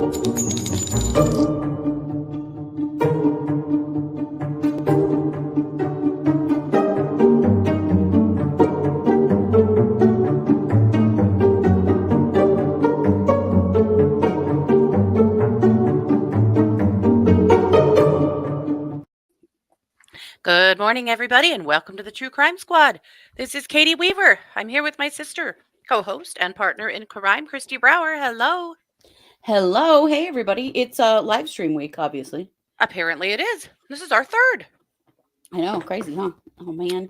Good morning, everybody, and welcome to the True Crime Squad. This is Katie Weaver. I'm here with my sister, co host, and partner in crime, Christy Brower. Hello. Hello. Hey, everybody. It's live stream week, obviously. Apparently, it is. This is our third. I know. Crazy, huh? Oh, man.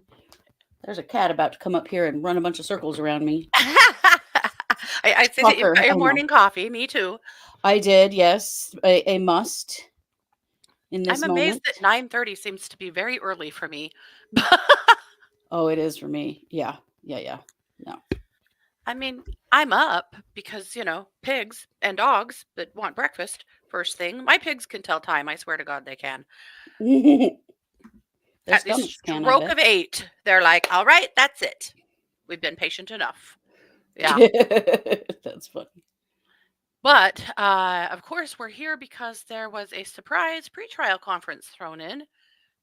There's a cat about to come up here and run a bunch of circles around me. I see that you've got your morning coffee. Me too. I did, yes. A must in this I'm amazed moment. that 9:30 seems to be very early for me. Oh, it is for me. Yeah. No. I mean, I'm up because, pigs and dogs that want breakfast first thing. My pigs can tell time. I swear to God they can. Their At the stomachs can, I stroke bet. of 8, they're like, all right, that's it. We've been patient enough. Yeah. That's funny. But, of course, we're here because there was a surprise pretrial conference thrown in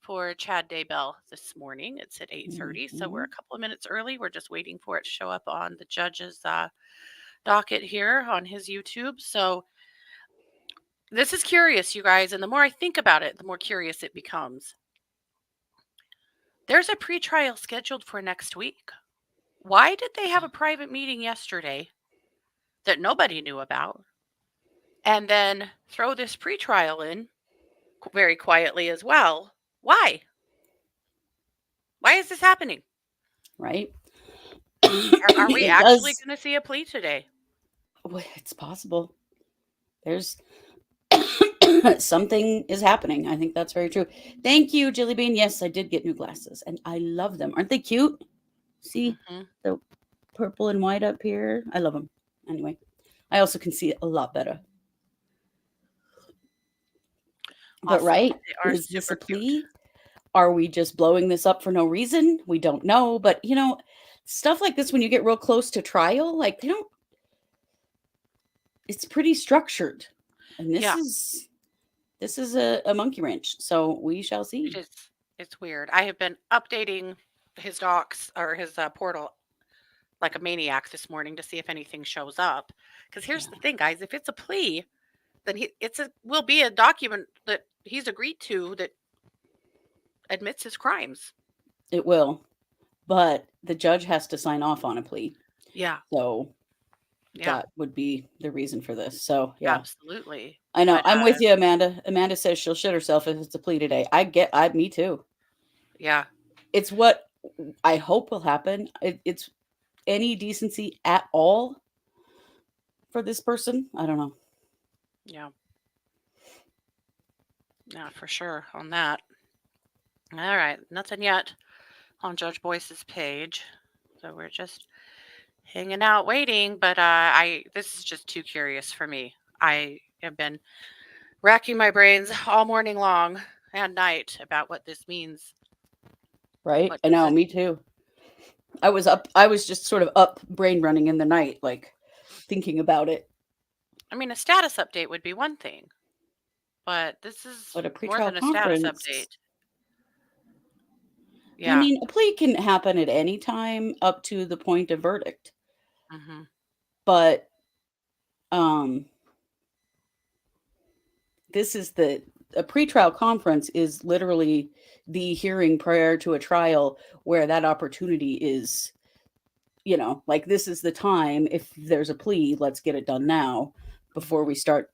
for Chad Daybell this morning. It's at 8:30, so we're a couple of minutes early. We're just waiting for it to show up on the judge's docket here on his YouTube. So this is curious, you guys, and the more I think about it, the more curious it becomes. There's a pretrial scheduled for next week. Why did they have a private meeting yesterday that nobody knew about and then throw this pretrial in very quietly as well? Why? Why is this happening? Right? Are we actually going to see a plea today? It's possible. There's something is happening. I think that's very true. Thank you, Jilly Bean. Yes, I did get new glasses, and I love them. Aren't they cute? See the purple and white up here? I love them. Anyway, I also can see a lot better. But right, is this a plea? Cute. Are we just blowing this up for no reason? We don't know. But stuff like this, when you get real close to trial, like they don't. It's pretty structured, and this is a monkey wrench. So we shall see. It's weird. I have been updating his docs or his portal like a maniac this morning to see if anything shows up. Because here's the thing, guys: if it's a plea, then will be a document that he's agreed to that admits his crimes. It will, but the judge has to sign off on a plea. Yeah. So that would be the reason for this. So yeah, absolutely. I know. I'm with you, Amanda. Amanda says she'll shit herself if it's a plea today. Me too. Yeah. It's what I hope will happen. It's any decency at all for this person. I don't know. Yeah. Yeah, for sure on that. All right. Nothing yet on Judge Boyce's page. So we're just hanging out waiting, but this is just too curious for me. I have been racking my brains all morning long and night about what this means. Right? I know, me too. I was just sort of up brain running in the night, like thinking about it. I mean, a status update would be one thing, but this is more than a status update. Yeah. I mean, a plea can happen at any time up to the point of verdict. Mm-hmm. But this is a pretrial conference is literally the hearing prior to a trial where that opportunity is, like this is the time. If there's a plea, let's get it done now before we start,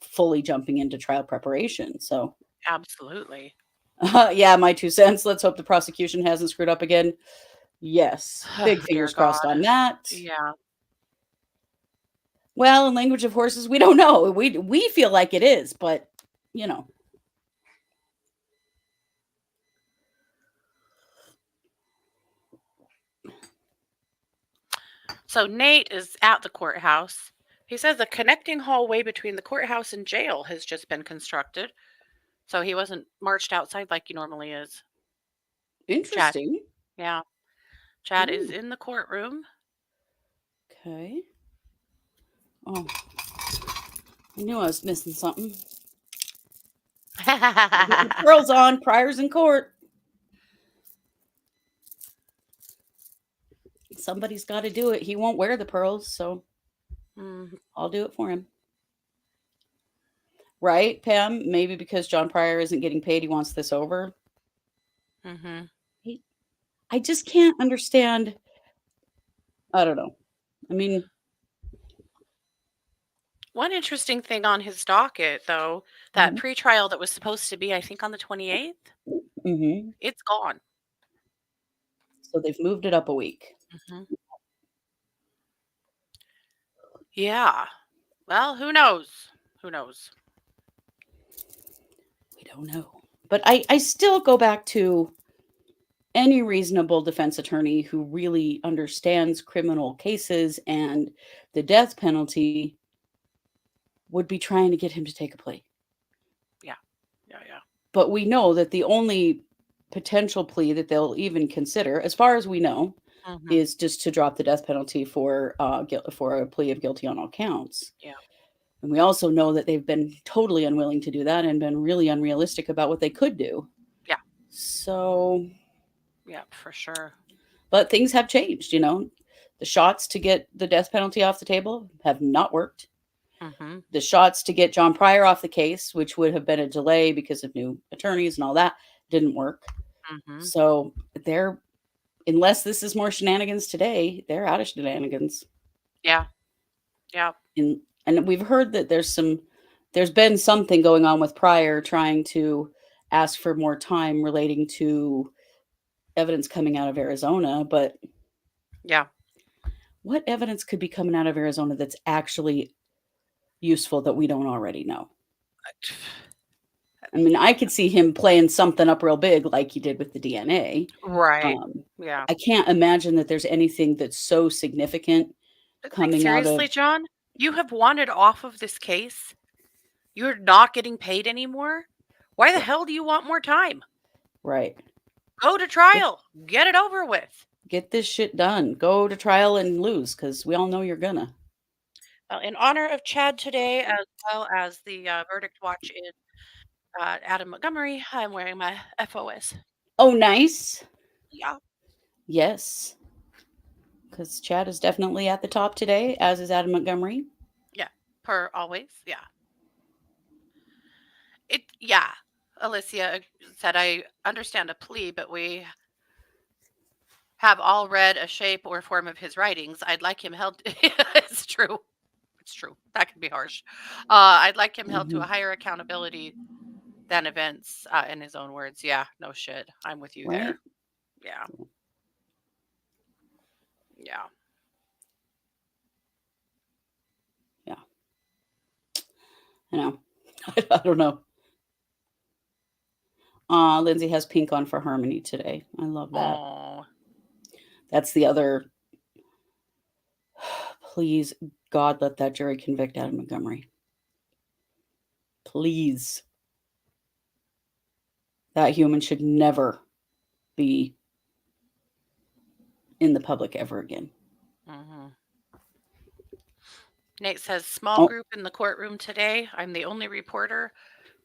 fully jumping into trial preparation. So absolutely. Yeah, my 2 cents. Let's hope the prosecution hasn't screwed up again. Yes. Big fingers crossed on that. Yeah. Well, in language of horses, we don't know. We feel like it is, but So Nate is at the courthouse. He says a connecting hallway between the courthouse and jail has just been constructed. So he wasn't marched outside like he normally is. Interesting. Chad. Yeah. Chad is in the courtroom. Okay. Oh. I knew I was missing something. We're getting the pearls on. Pryor's in court. Somebody's got to do it. He won't wear the pearls, so I'll do it for him. Right, Pam? Maybe because John Pryor isn't getting paid, he wants this over. Mm-hmm. I just can't understand. I don't know. I mean, One interesting thing on his docket, though, that pretrial that was supposed to be, I think, on the 28th, it's gone. So they've moved it up a week. Yeah. Well, who knows? Who knows? We don't know. But I still go back to any reasonable defense attorney who really understands criminal cases and the death penalty would be trying to get him to take a plea. Yeah. But we know that the only potential plea that they'll even consider, as far as we know, is just to drop the death penalty for a plea of guilty on all counts. Yeah. And we also know that they've been totally unwilling to do that and been really unrealistic about what they could do. Yeah. So. Yeah, for sure. But things have changed, you know. The shots to get the death penalty off the table have not worked. The shots to get John Pryor off the case, which would have been a delay because of new attorneys and all that, didn't work. So they're, unless this is more shenanigans today, they're out of shenanigans. Yeah. And we've heard that there's been something going on with Pryor trying to ask for more time relating to evidence coming out of Arizona, but yeah, what evidence could be coming out of Arizona that's actually useful that we don't already know? I mean, I could see him playing something up real big like he did with the DNA. Right. Yeah. I can't imagine that there's anything that's so significant coming out of. Seriously, John, you have wanted off of this case. You're not getting paid anymore. Why the hell do you want more time? Right. Go to trial. Get it over with. Get this shit done. Go to trial and lose, because we all know you're gonna. Well, in honor of Chad today, as well as the verdict watch in Adam Montgomery, I'm wearing my FOS. Oh, nice. Yeah. Yes. Because Chad is definitely at the top today, as is Adam Montgomery. Yeah. Per always. Yeah. Yeah. Alicia said, I understand a plea, but we have all read a shape or form of his writings. I'd like him held. It's true. It's true. That can be harsh. I'd like him held to a higher accountability than events, in his own words. Yeah, no shit. I'm with you there. Yeah. Yeah. Yeah. I know. I don't know. Lindsay has pink on for Harmony today. I love that. Aww. That's the other. Please, God, let that jury convict Adam Montgomery. Please. That human should never be in the public ever again. Nate says, small group in the courtroom today. I'm the only reporter,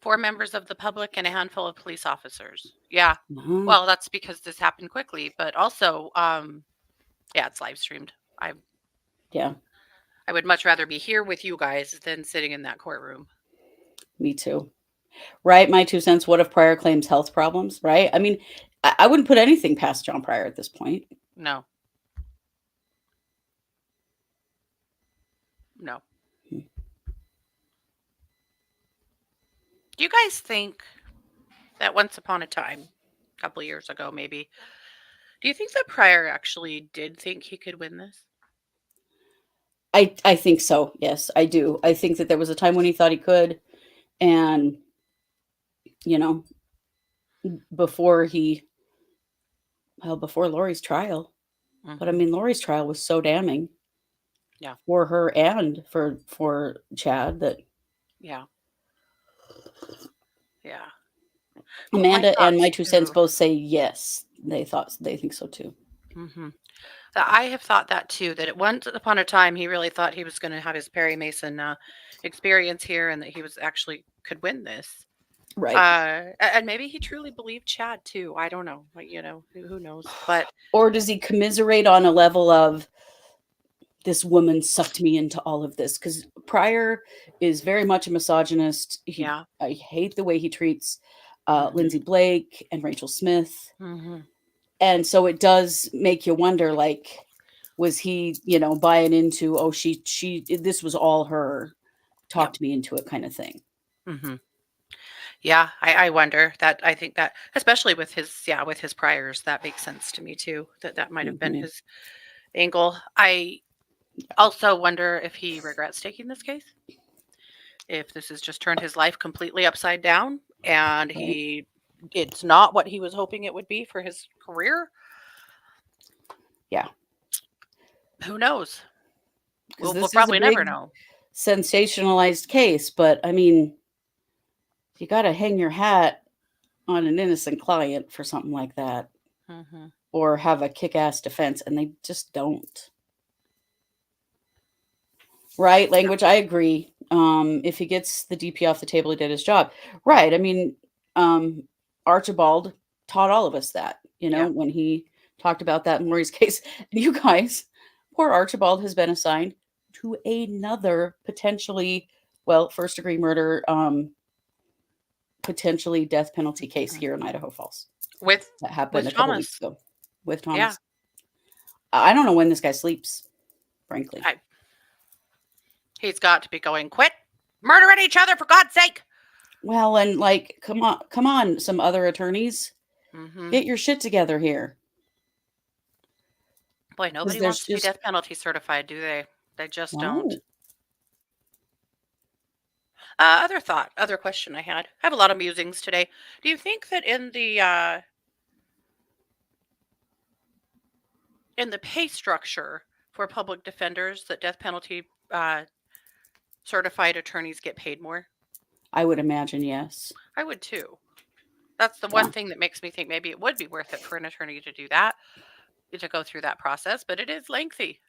4 members of the public, and a handful of police officers. Yeah. Well, that's because this happened quickly, but also, yeah, it's live streamed. I would much rather be here with you guys than sitting in that courtroom. Me too. Right? My 2 cents. What if Pryor claims health problems? Right? I mean, I wouldn't put anything past John Pryor at this point. No. Do you guys think that once upon a time, a couple of years ago maybe, do you think that Pryor actually did think he could win this? I think so. Yes, I do. I think that there was a time when he thought he could, and before Lori's trial. But I mean, Lori's trial was so damning. Yeah. For her and for Chad that. Yeah. Amanda and my 2 cents both say yes. They think so too. I have thought that too, that at once upon a time he really thought he was going to have his Perry Mason experience here and that he was actually could win this. Right. And maybe he truly believed Chad too. I don't know. Who knows? But Or does he commiserate on a level of, this woman sucked me into all of this? Because Pryor is very much a misogynist. yeah. I hate the way he treats Hmm. Lindsay Blake and Rachel Smith. Hmm. And so it does make you wonder, like, was he, buying into, oh, this was all her, Yep. talked me into it kind of thing. Hmm. Yeah. I wonder that. I think that, especially with his priors, that makes sense to me too. That might have been Hmm. his angle. I also wonder if he regrets taking this case. If this has just turned his life completely upside down and Right. it's not what he was hoping it would be for his career. Yeah. Who knows? Because We'll this is a probably never big know. sensationalized case, but I mean, you got to hang your hat on an innocent client for something like that, Hmm. or have a kick-ass defense, and they just don't. Right? Language, I agree. If he gets the DP off the table, he did his job. Right. I mean, um, Archibald taught all of us that, Yeah. when he talked about that in Lori's case. And you guys, poor Archibald has been assigned to another potentially, well, first degree murder, potentially death penalty case Mhm. here in Idaho Falls With that happened with a couple weeks Thomas. ago with Yeah. Thomas. I don't know when this guy sleeps, frankly. I, he's got to be going, quit murdering each other for God's sake. Well, and like, come on, some other attorneys, Hmm. get your shit together here, Boy, because nobody there's wants to be just death penalty certified, do they? They just don't. no. Other question I had. I have a lot of musings today. Do you think that in the pay structure for public defenders, that death penalty certified attorneys get paid more? I would imagine yes. I would too. That's the Yeah, one thing that makes me think maybe it would be worth it for an attorney to do that, to go through that process, but it is lengthy.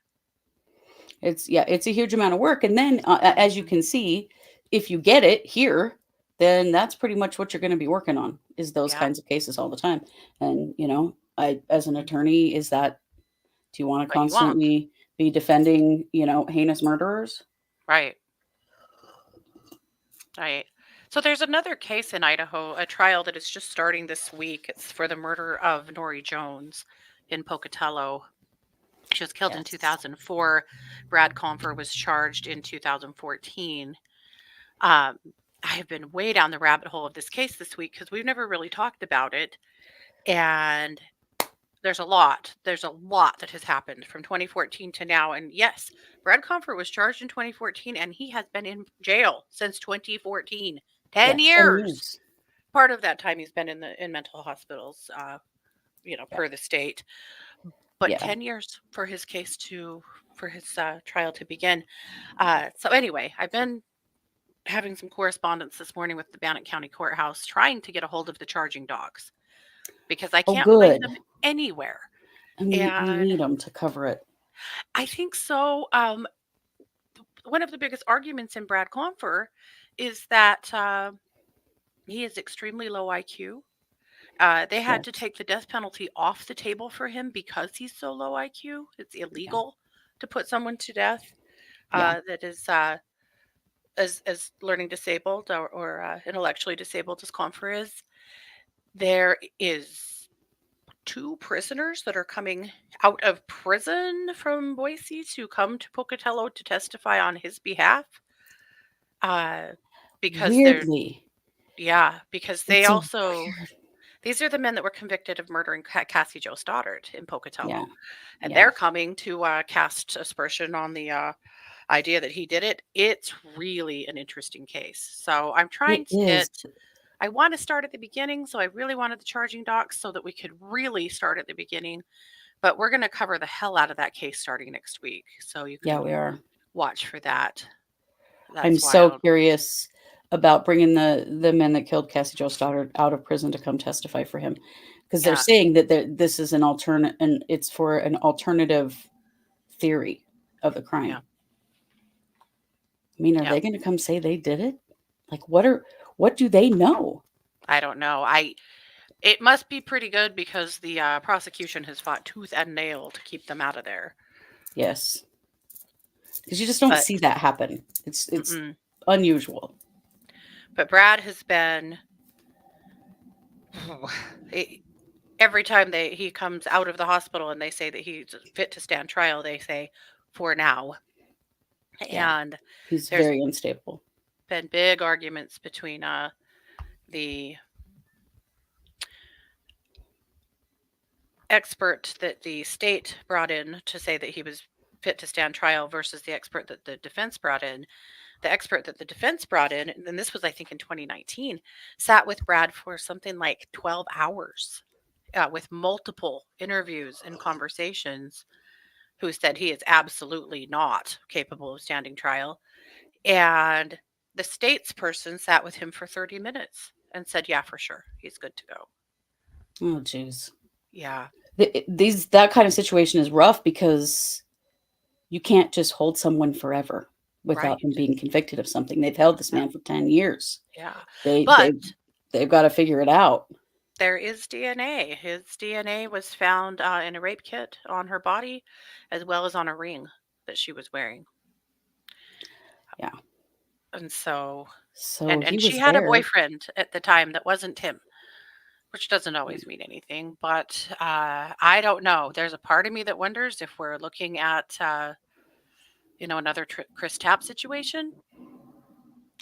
it's a huge amount of work, and then as you Hmm. can see, if you get it here, then that's pretty much what you're going to be working on, is those Yeah. kinds of cases all the time. And I, as an Mhm. attorney, is that, do you want to What you want. constantly be defending heinous murderers? Right. Right. So there's another case in Idaho, a trial that is just starting this week. It's for the murder of Nori Jones in Pocatello. She was killed in Yes. 2004. Brad Confer was charged in 2014. Um, I have been way down the rabbit hole of this case this week because we've never really talked about it. And there's a lot. There's a lot that has happened from 2014 to now. And yes, Brad Comfort was charged in 2014 and he has been in jail since 2014. Yeah, 10 10 years. years. Part of that time he's been in mental hospitals, Yeah. per the state. But Yeah. 10 years for his case to for his trial to begin. So anyway, I've been having some correspondence this morning with the Bannock County Courthouse trying to get a hold of the charging dogs because I Oh, can't find good. them anywhere. And we And need them to cover it. I think so. One of the biggest arguments in Brad Confer is that he is extremely low IQ. They had to Yes. take the death penalty off the table for him because he's so low IQ. It's Yeah. illegal to put someone to death Yeah. that is as learning disabled or intellectually disabled as Confer is. There is two prisoners that are coming out of prison from Boise to come to Pocatello to testify on his behalf. Uh, because they're Weirdly. yeah, because they It's a also weird. these are the men that were convicted of murdering Cassie Jo Stoddard in Yeah. Pocatello, and Yeah. they're coming to cast aspersion on the idea that he did it. It's really an interesting case. So I'm trying It to is. get. I want to start at the beginning, so I really wanted the charging docs so that we could really start at the beginning. But we're going to cover the hell out of that case starting next week, so you Yeah, can we are. watch for that. I'm That's so wild. curious about bringing the men that killed Cassie Jo Stoddard out of prison to come testify for him. because they're Yeah. saying that this is an alternate, and it's for an alternative theory of the crime. Yeah. I mean, are Yeah. they going to come say they did it? Like, what do they know? I don't know. It must be pretty good because the prosecution has fought tooth and nail to keep them out of there. Yes, because you just don't But see that happen. It's mm-mm. unusual. But Brad has been every time he comes out of the hospital and they say that he's fit to stand trial, they say for now. Yeah, And he's there's very unstable. been big arguments between the expert that the state brought in to say that he was fit to stand trial versus the expert that the defense brought in. The expert that the defense brought in, and this was, I think, in 2019, sat with Brad for something like 12 hours with multiple interviews and conversations, who said he is absolutely not capable of standing trial. And the state's person sat with him for 30 minutes and said, yeah, for sure, he's good to go. Oh, jeez. Yeah, That kind of situation is rough because you can't just hold someone forever without right. them being convicted of something. They've held this Yeah, man for 10 years. yeah. They But they they've got to figure it out. there is DNA. His DNA was found in a rape kit on her body, as well as on a ring that she was wearing. Yeah. And so, So and he she was had a there. boyfriend at the time that wasn't him, which doesn't always mean anything. But I don't know. There's a part of me that wonders if we're looking at, another Chris Tapp situation,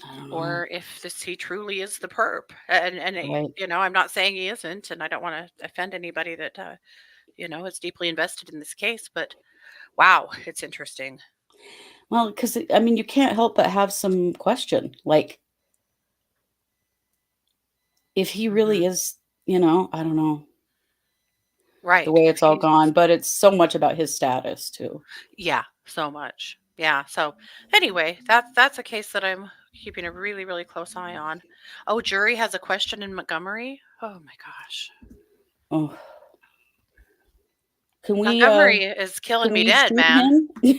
I don't know. or if this he truly is the perp. And Right. I'm not saying he isn't, and I don't want to offend anybody that is deeply invested in this case. But wow, it's interesting. Well, because I mean, you can't help but have some question. Like, if he Hmm. really is, I don't know the Right. way If it's all he's gone, but it's so much about his status too. Yeah, so much. Yeah. So anyway, that's a case that I'm keeping a really, really close eye on. Oh, jury has a question in Montgomery. Oh my gosh. Oh, can we uh Montgomery is killing can me we dead, shoot man. him?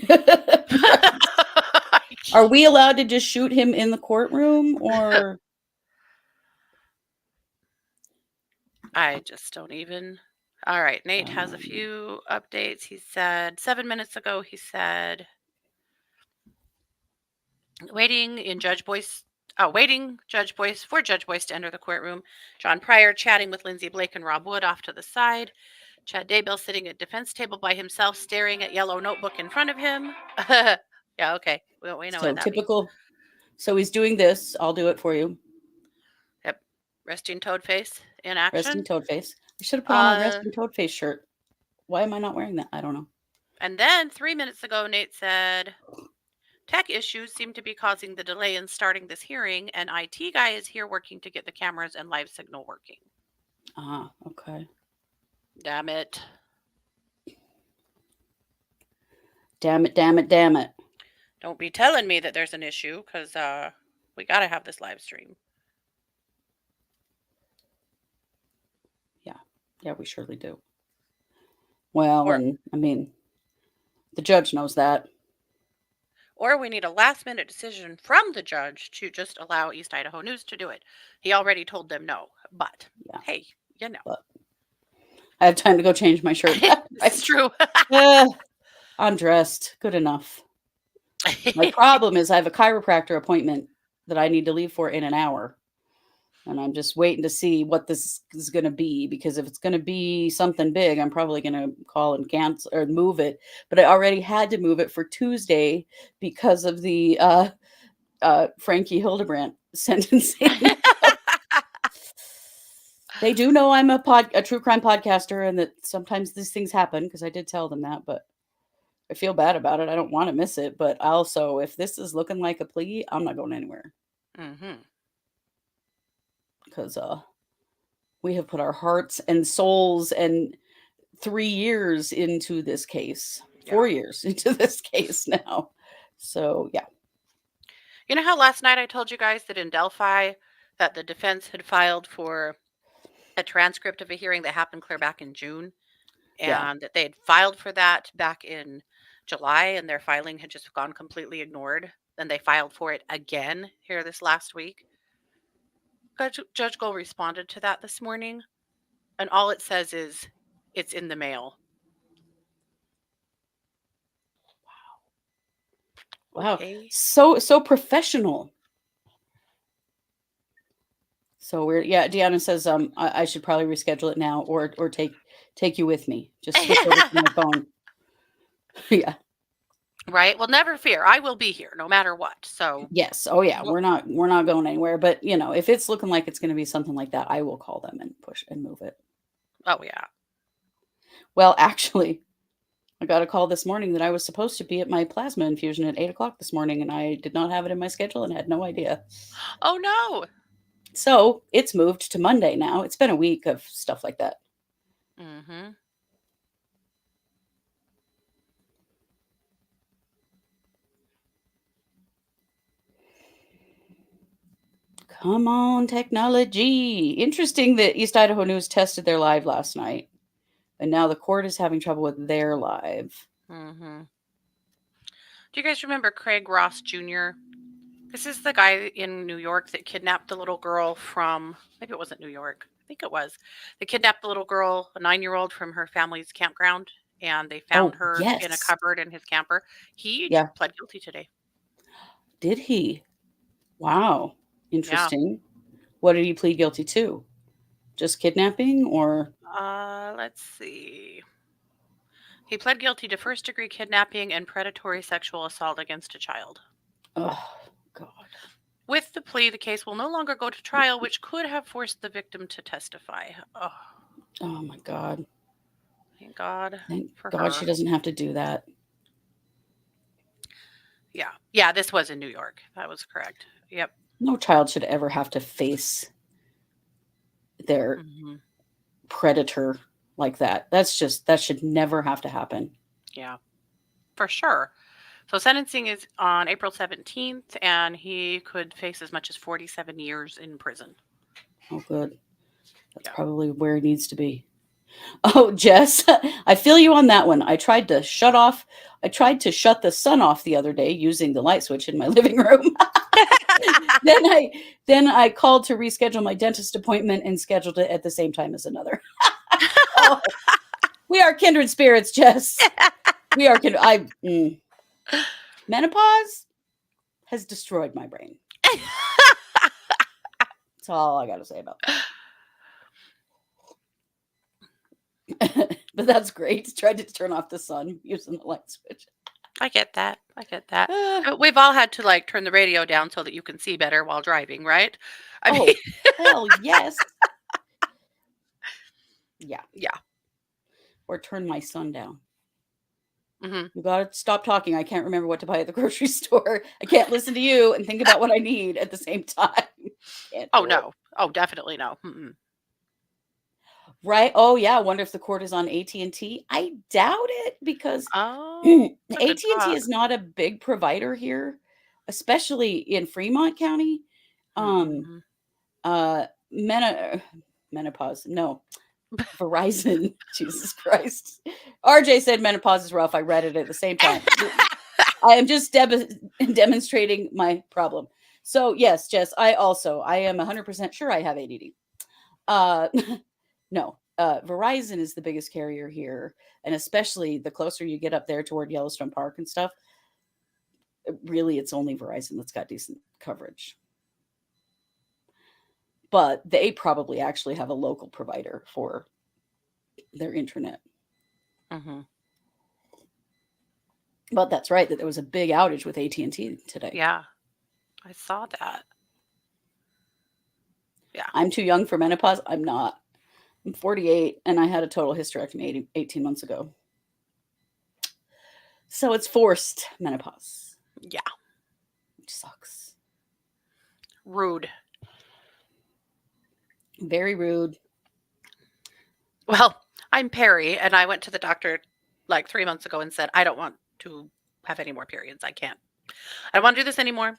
Right. Are we allowed to just shoot him in the courtroom or I just don't even. All right, Nate has a few updates. He said 7 minutes ago, he said, waiting in Judge Boyce. Oh, waiting for Judge Boyce to enter the courtroom. John Pryor chatting with Lindsay Blake and Rob Wood off to the side. Chad Daybell sitting at defense table by himself, staring at yellow notebook in front of him. Yeah, okay. We know so what that means. typical? So he's doing this. I'll do it for you. Yep. Resting toad face in Resting action. toad face. I should have put on my Uh, resting toad face shirt. Why am I not wearing that? I don't know. and then 3 minutes ago, Nate said, tech issues seem to be causing the delay in starting this hearing, and IT guy is here working to get the cameras and live signal working. Ah, okay. Damn it. Damn it, damn it, damn it. Don't be telling me that there's an issue, because we got to have this live stream. Yeah. Yeah, we surely do. Well, Or and I mean, the judge knows that. Or we need a last minute decision from the judge to just allow East Idaho News to do it. He already told them no, but Yeah. hey, But I have time to go change my shirt. this is true. I'm dressed. Good enough. My problem is I have a chiropractor appointment that I need to leave for in an hour. And I'm just waiting to see what this is going to be, because if it's going to be something big, I'm probably going to call and cancel or move it. But I already had to move it for Tuesday because of the Frankie Hildebrandt sentencing. They do know I'm a true crime podcaster, and that sometimes these things happen, because I did tell them that, but I feel bad about it. I don't want to miss it, but also, if this is looking like a plea, I'm not going anywhere, Mm-hmm. because we have put our hearts and souls and 3 years into this case, Yeah. 4 years into this case now. So yeah. You know how last night I told you guys that in Delphi that the defense had filed for a transcript of a hearing that happened clear back in June, Yeah. and that they had filed for that back in July, and their filing had just gone completely ignored. Then they filed for it again here this last week. Judge Gold responded to that this morning, and all it says is it's in the mail. Wow. Okay. So professional. So weird. Yeah, Deanna says I should probably reschedule it now or take you with me. Just switch over to my phone. Yeah. Right? Well, never fear. I will be here no matter what. So, Yes. Oh yeah. well, We're not going anywhere. But if it's looking like it's gonna be something like that, I will call them and push and move it. oh, yeah. Well, actually, I got a call this morning that I was supposed to be at my plasma infusion at 8 o'clock this morning, and I did not have it in my schedule and had no idea. Oh, no. So it's moved to Monday now. It's been a week of stuff like that. Mm-hmm. Come on, technology. Interesting that East Idaho News tested their live last night, and now the court is having trouble with their live. Mm-hmm. Do you guys remember Craig Ross Jr.? This is the guy in New York that kidnapped the little girl from, maybe it wasn't New York. I think it was. They kidnapped the little girl, a 9-year-old, from her family's campground, and they found Oh, her in a yes. cupboard in his camper. He Yeah. pled guilty today. Did he? Wow. Yeah. Interesting. What did he plead guilty to? Just kidnapping or? Let's see. He pled guilty to first-degree kidnapping and predatory sexual assault against a child. Oh, God. With the plea, the case will no longer go to trial, which could have forced the victim to testify. Oh, Oh, my God. thank God Thank for God she her. doesn't have to do that. Yeah. Yeah, this was in New York. That was correct. Yep. No child should ever have to face their Hmm. predator like that. That should never have to happen. Yeah, for sure. So sentencing is on April 17th, and he could face as much as 47 years in prison. Oh, good. That's Yeah. probably where he needs to be. Oh, Jess, I feel you on that one. I tried to shut the sun off the other day using the light switch in my living room. then I called to reschedule my dentist appointment and scheduled it at the same time as another. Oh, we are kindred spirits, Jess. We are kindred. Menopause has destroyed my brain. That's all I got to say about that. But that's great. Tried to turn off the sun using the light switch. I get that. I get that. We've all had to like turn the radio down so that you can see better while driving, right? I Oh, mean, hell yes. Yeah. yeah. Or turn my son down. Hmm. You gotta stop talking. I can't remember what to buy at the grocery store. I can't listen to you and think about what I need at the same time. Can't Oh do it. no. Oh, definitely no. Mm-mm. Right? Oh yeah. I wonder if the court is on AT&T. I doubt it because Oh, that's a good AT&T thought. is not a big provider here, especially in Fremont County. Um, Mm-hmm. uh, menopause. No, Verizon. Jesus Christ. RJ said menopause is rough. I read it at the same time. I am just demonstrating my problem. So yes, Jess, I am 100% sure I have ADD. Uh, no, Verizon is the biggest carrier here, and especially the closer you get up there toward Yellowstone Park and stuff. Really, it's only Verizon that's got decent coverage. But they probably actually have a local provider for their internet. Mm-hmm. But that's right that there was a big outage with AT&T today. Yeah, I saw that. Yeah. I'm too young for menopause. I'm not. I'm 48 and I had a total hysterectomy 18 months ago. So it's forced menopause, Yeah. which sucks. Rude. Very rude. Well, I'm Perry, and I went to the doctor like 3 months ago and said, I don't want to have any more periods. I can't. I don't want to do this anymore.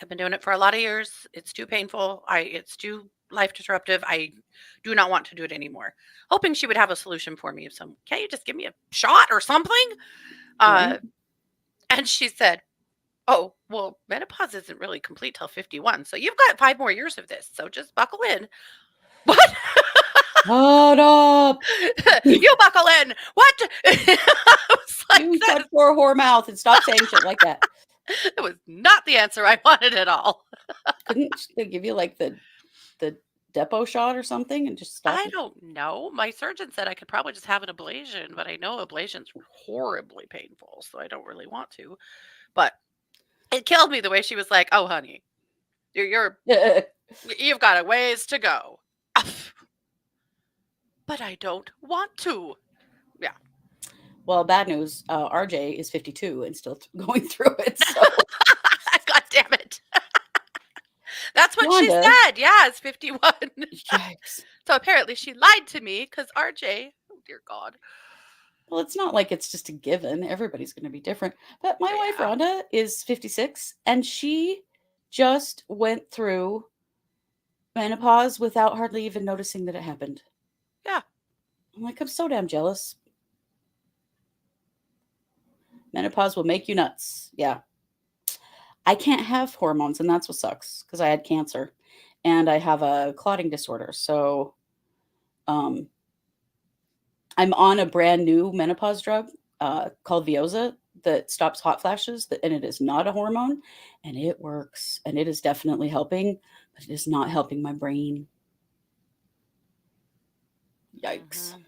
I've been doing it for a lot of years. It's too painful. It's too life disruptive. I do not want to do it anymore. Hoping she would have a solution for me of some, can't you just give me a shot or something? Uh, Right. and she said, oh, well, menopause isn't really complete till 51. So you've got 5 more years of this. So just buckle in. What? Shut up. You buckle in. What? I was like, You shut your whore mouth and stop saying shit like that. that was not the answer I wanted at all. Couldn't they give you like the depot shot or something and just stop I it? don't know. My surgeon said I could probably just have an ablation, but I know ablation's horribly painful, so I don't really want to. But it killed me the way she was like, "Oh, honey, you've got a ways to go." But I don't want to. Yeah. Well, bad news. RJ is 52 and still going through it. So God damn it. That's what she Wanda, said. Yeah, it's 51. yikes. So apparently she lied to me because RJ, oh dear God. Well, it's not like it's just a given. Everybody's going to be different. But my wife Yeah. Rhonda is 56 and she just went through menopause without hardly even noticing that it happened. Yeah. I'm like, I'm so damn jealous. Menopause will make you nuts. Yeah. I can't have hormones, and that's what sucks because I had cancer and I have a clotting disorder. So um, I'm on a brand new menopause drug called Veoza that stops hot flashes, and it is not a hormone, and it works, and it is definitely helping, but it is not helping my brain. Yikes. Mm-hmm.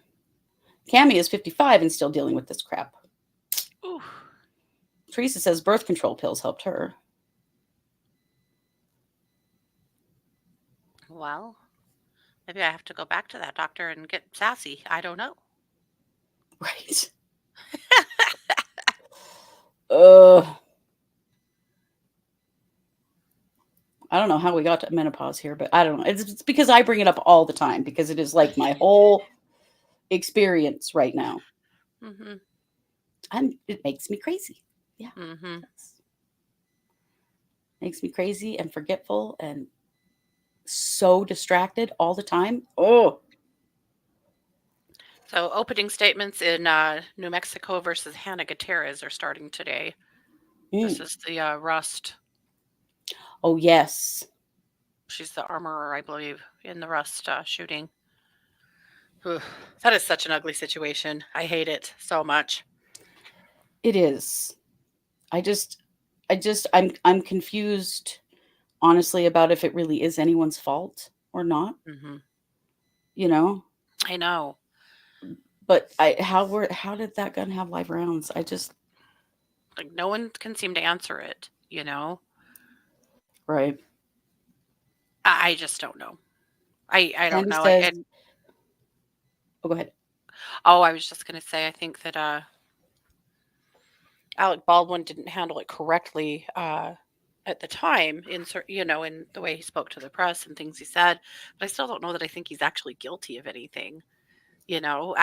Cammie is 55 and still dealing with this crap. Ooh. Teresa says birth control pills helped her. Well, maybe I have to go back to that doctor and get sassy. I don't know. Right. Ugh. I don't know how we got to menopause here, but I don't know. It's because I bring it up all the time because it is like my whole experience right now. Mm-hmm. It makes me crazy. Yeah. Mm-hmm. Makes me crazy and forgetful and so distracted all the time. Oh, So opening statements in New Mexico versus Hannah Gutierrez are starting today. This mm. is the Rust. Oh yes, She's the armorer, I believe, in the Rust shooting. Ugh, that is such an ugly situation. I hate it so much. it is. I just, I'm confused, honestly, about if it really is anyone's fault or not. Mm-hmm. You know, I know. but how did that gun have live rounds? I just Like no one can seem to answer it. You know, right. I just don't know. I don't Sandy know. says, And "Oh, go ahead." oh, I was just gonna say, I think that Alec Baldwin didn't handle it correctly at the time in the way he spoke to the press and things he said. But I still don't know that I think he's actually guilty of anything. You know,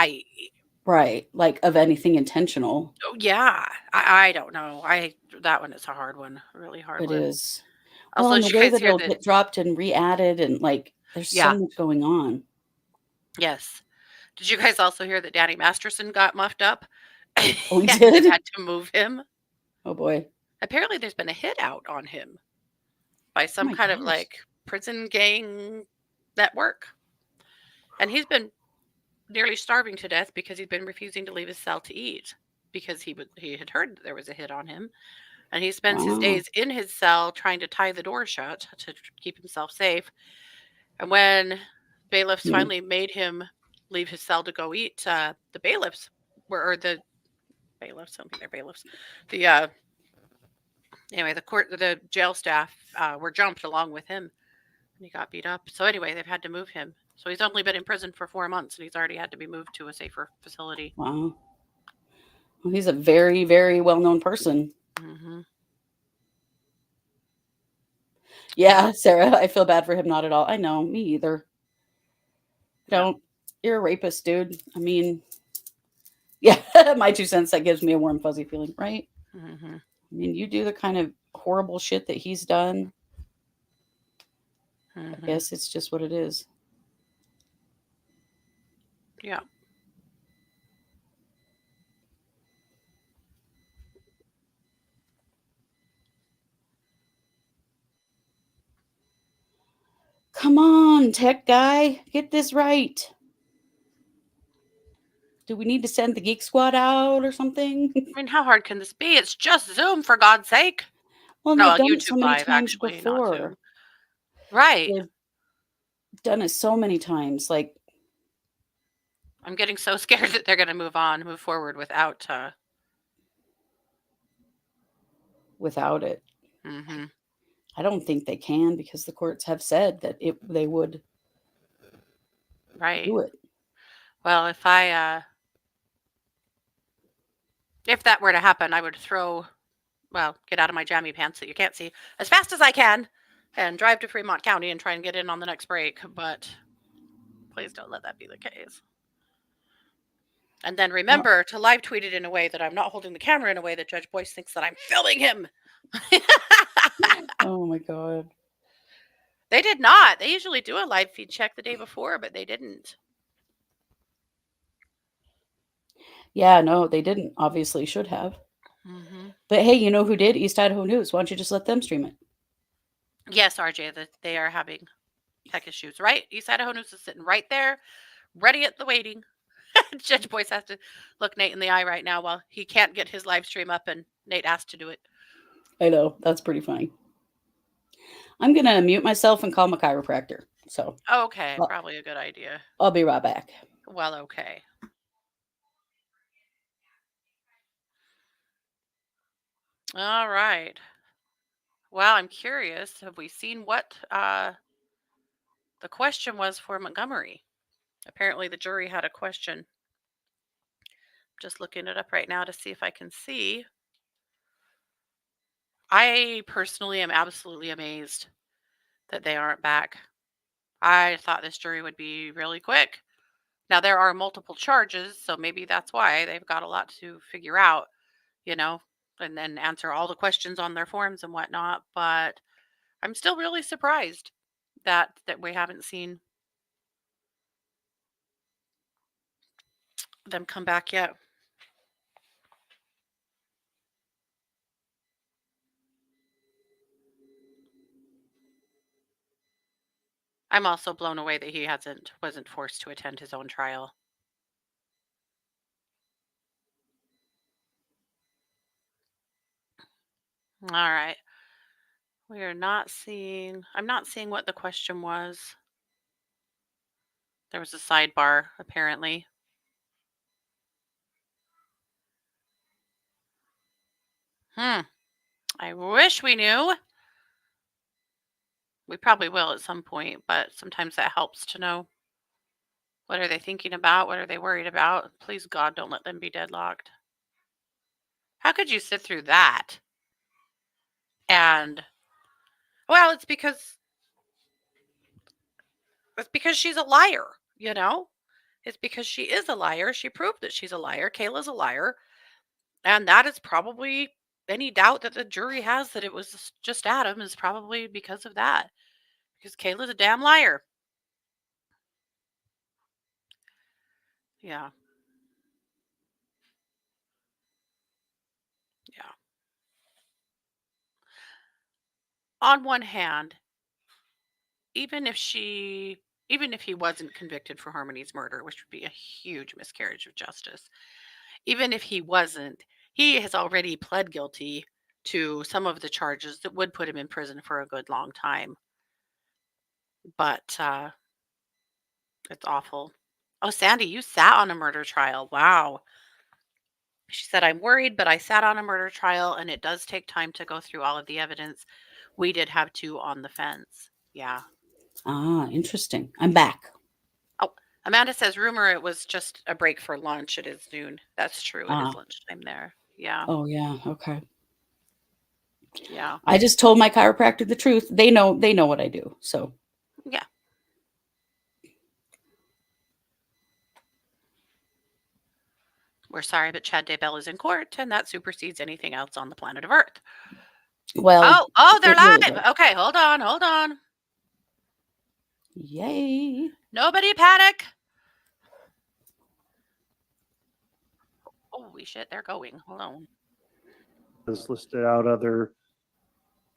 Right, like of anything intentional. oh, yeah, I don't know. I that one is a hard one, a really hard It one. is. Well, Also, and did the you way guys that hear it'll that? get dropped and re-added and like there's so Yeah, much going on. yes. Did you guys also hear that Danny Masterson got muffed up and Oh, we they've did? had to move him? Oh boy. Apparently, there's been a hit out on him by Oh some my kind of gosh. like prison gang network, and he's been nearly starving to death because he'd been refusing to leave his cell to eat because he had heard there was a hit on him, and he spends his Wow. days in his cell trying to tie the door shut to keep himself safe. And when bailiffs Hmm. finally made him leave his cell to go eat, the bailiffs were or the bailiffs, I don't think they're bailiffs. The anyway, the jail staff were jumped along with him, and he got beat up. So anyway, they've had to move him. So he's only been in prison for 4 months, and he's already had to be moved to a safer facility. Wow. Well, he's a very, very well-known person. Hmm. Yeah, Yeah, Sarah, I feel bad for him not at all. I know, me either. yeah. Don't. You're a rapist, dude. I mean, yeah, my 2 cents, that gives me a warm, fuzzy feeling, right? Hmm. I mean, you do the kind of horrible shit that he's done. I Mm-hmm. guess it's just what it is. Yeah. Come on, tech guy, get this right. Do we need to send the Geek Squad out or something? I mean, how hard can this be? It's just Zoom, for God's sake. Well, and No, they've done it so YouTube many Live, times actually, not before. Zoom. Right. They've done it so many times, like I'm getting so scared that they're going to move forward without. without it. Mm-hmm. I don't think they can because the courts have said that they would Right. do it. Well, if that were to happen, I would get out of my jammy pants that you can't see as fast as I can and drive to Fremont County and try and get in on the next break. But please don't let that be the case. And then remember to live tweet it in a way that I'm not holding the camera in a way that Judge Boyce thinks that I'm filming him. Oh my god. They did not. They usually do a live feed check the day before, but they didn't. Yeah, no, they didn't. Obviously, should have. Mm-hmm. But hey, you know who did? East Idaho News. Why don't you just let them stream it? Yes, RJ, that they are having tech issues, right? East Idaho News is sitting right there, ready at the waiting. Judge Boyce has to look Nate in the eye right now while he can't get his live stream up, and Nate asked to do it. I know. That's pretty funny. I'm going to mute myself and call my chiropractor. So, Okay, well, probably a good idea. I'll be right back. Well, okay. All right. Well, I'm curious. Have we seen what the question was for Montgomery? Apparently, the jury had a question. Just looking it up right now to see if I can see. I personally am absolutely amazed that they aren't back. I thought this jury would be really quick. Now, there are multiple charges, so maybe that's why they've got a lot to figure out, and then answer all the questions on their forms and whatnot. But I'm still really surprised that we haven't seen them come back yet. I'm also blown away that he wasn't forced to attend his own trial. All right. I'm not seeing what the question was. There was a sidebar, apparently. I wish we knew. We probably will at some point, but sometimes that helps to know. What are they thinking about? What are they worried about? Please, God, don't let them be deadlocked. How could you sit through that? And, well, it's because she's a liar, you know? It's because she is a liar. She proved that she's a liar. Kayla's a liar. And that is probably any doubt that the jury has that it was just Adam is probably because of that. Because Kayla's a damn liar. Yeah. Yeah. On one hand, even if he wasn't convicted for Harmony's murder, which would be a huge miscarriage of justice, even if he wasn't, he has already pled guilty to some of the charges that would put him in prison for a good long time. But it's awful. Oh, Sandy, you sat on a murder trial. Wow. She said, I'm worried, but I sat on a murder trial and it does take time to go through all of the evidence. We did have 2 on the fence. Yeah. Ah, interesting. I'm back. Oh, Amanda says, rumor it was just a break for lunch. It is noon. That's true. It is lunchtime there. Yeah. Oh, yeah. Okay. Yeah. I just told my chiropractor the truth. They know what I do. So, Yeah. We're sorry, but Chad Daybell is in court, and that supersedes anything else on the planet of Earth. well, Oh, they're it really live. does. Okay, hold on. Yay. Nobody panic. Holy shit, they're going. Hold on. Has listed out other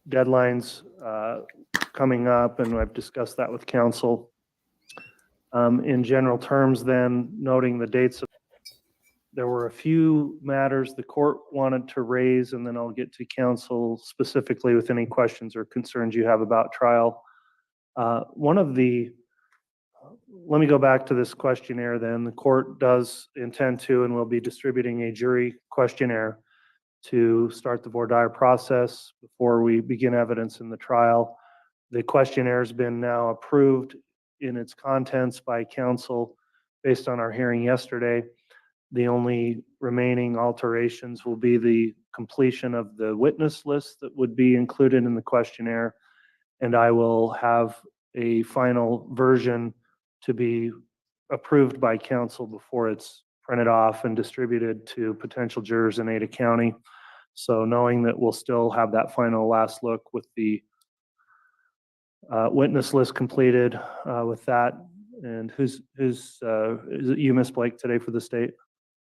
deadlines coming up, and I've discussed that with council. In general terms, then, noting the dates of, there were a few matters the court wanted to raise, and then I'll get to council specifically with any questions or concerns you have about trial. Let me go back to this questionnaire then. The court does intend to and will be distributing a jury questionnaire to start the voir dire process before we begin evidence in the trial. The questionnaire has been now approved in its contents by council based on our hearing yesterday. The only remaining alterations will be the completion of the witness list that would be included in the questionnaire, and I will have a final version to be approved by council before it's printed off and distributed to potential jurors in Ada County. So knowing that we'll still have that final last look with the witness list completed with that. And is it you, Ms. Blake, today for the state?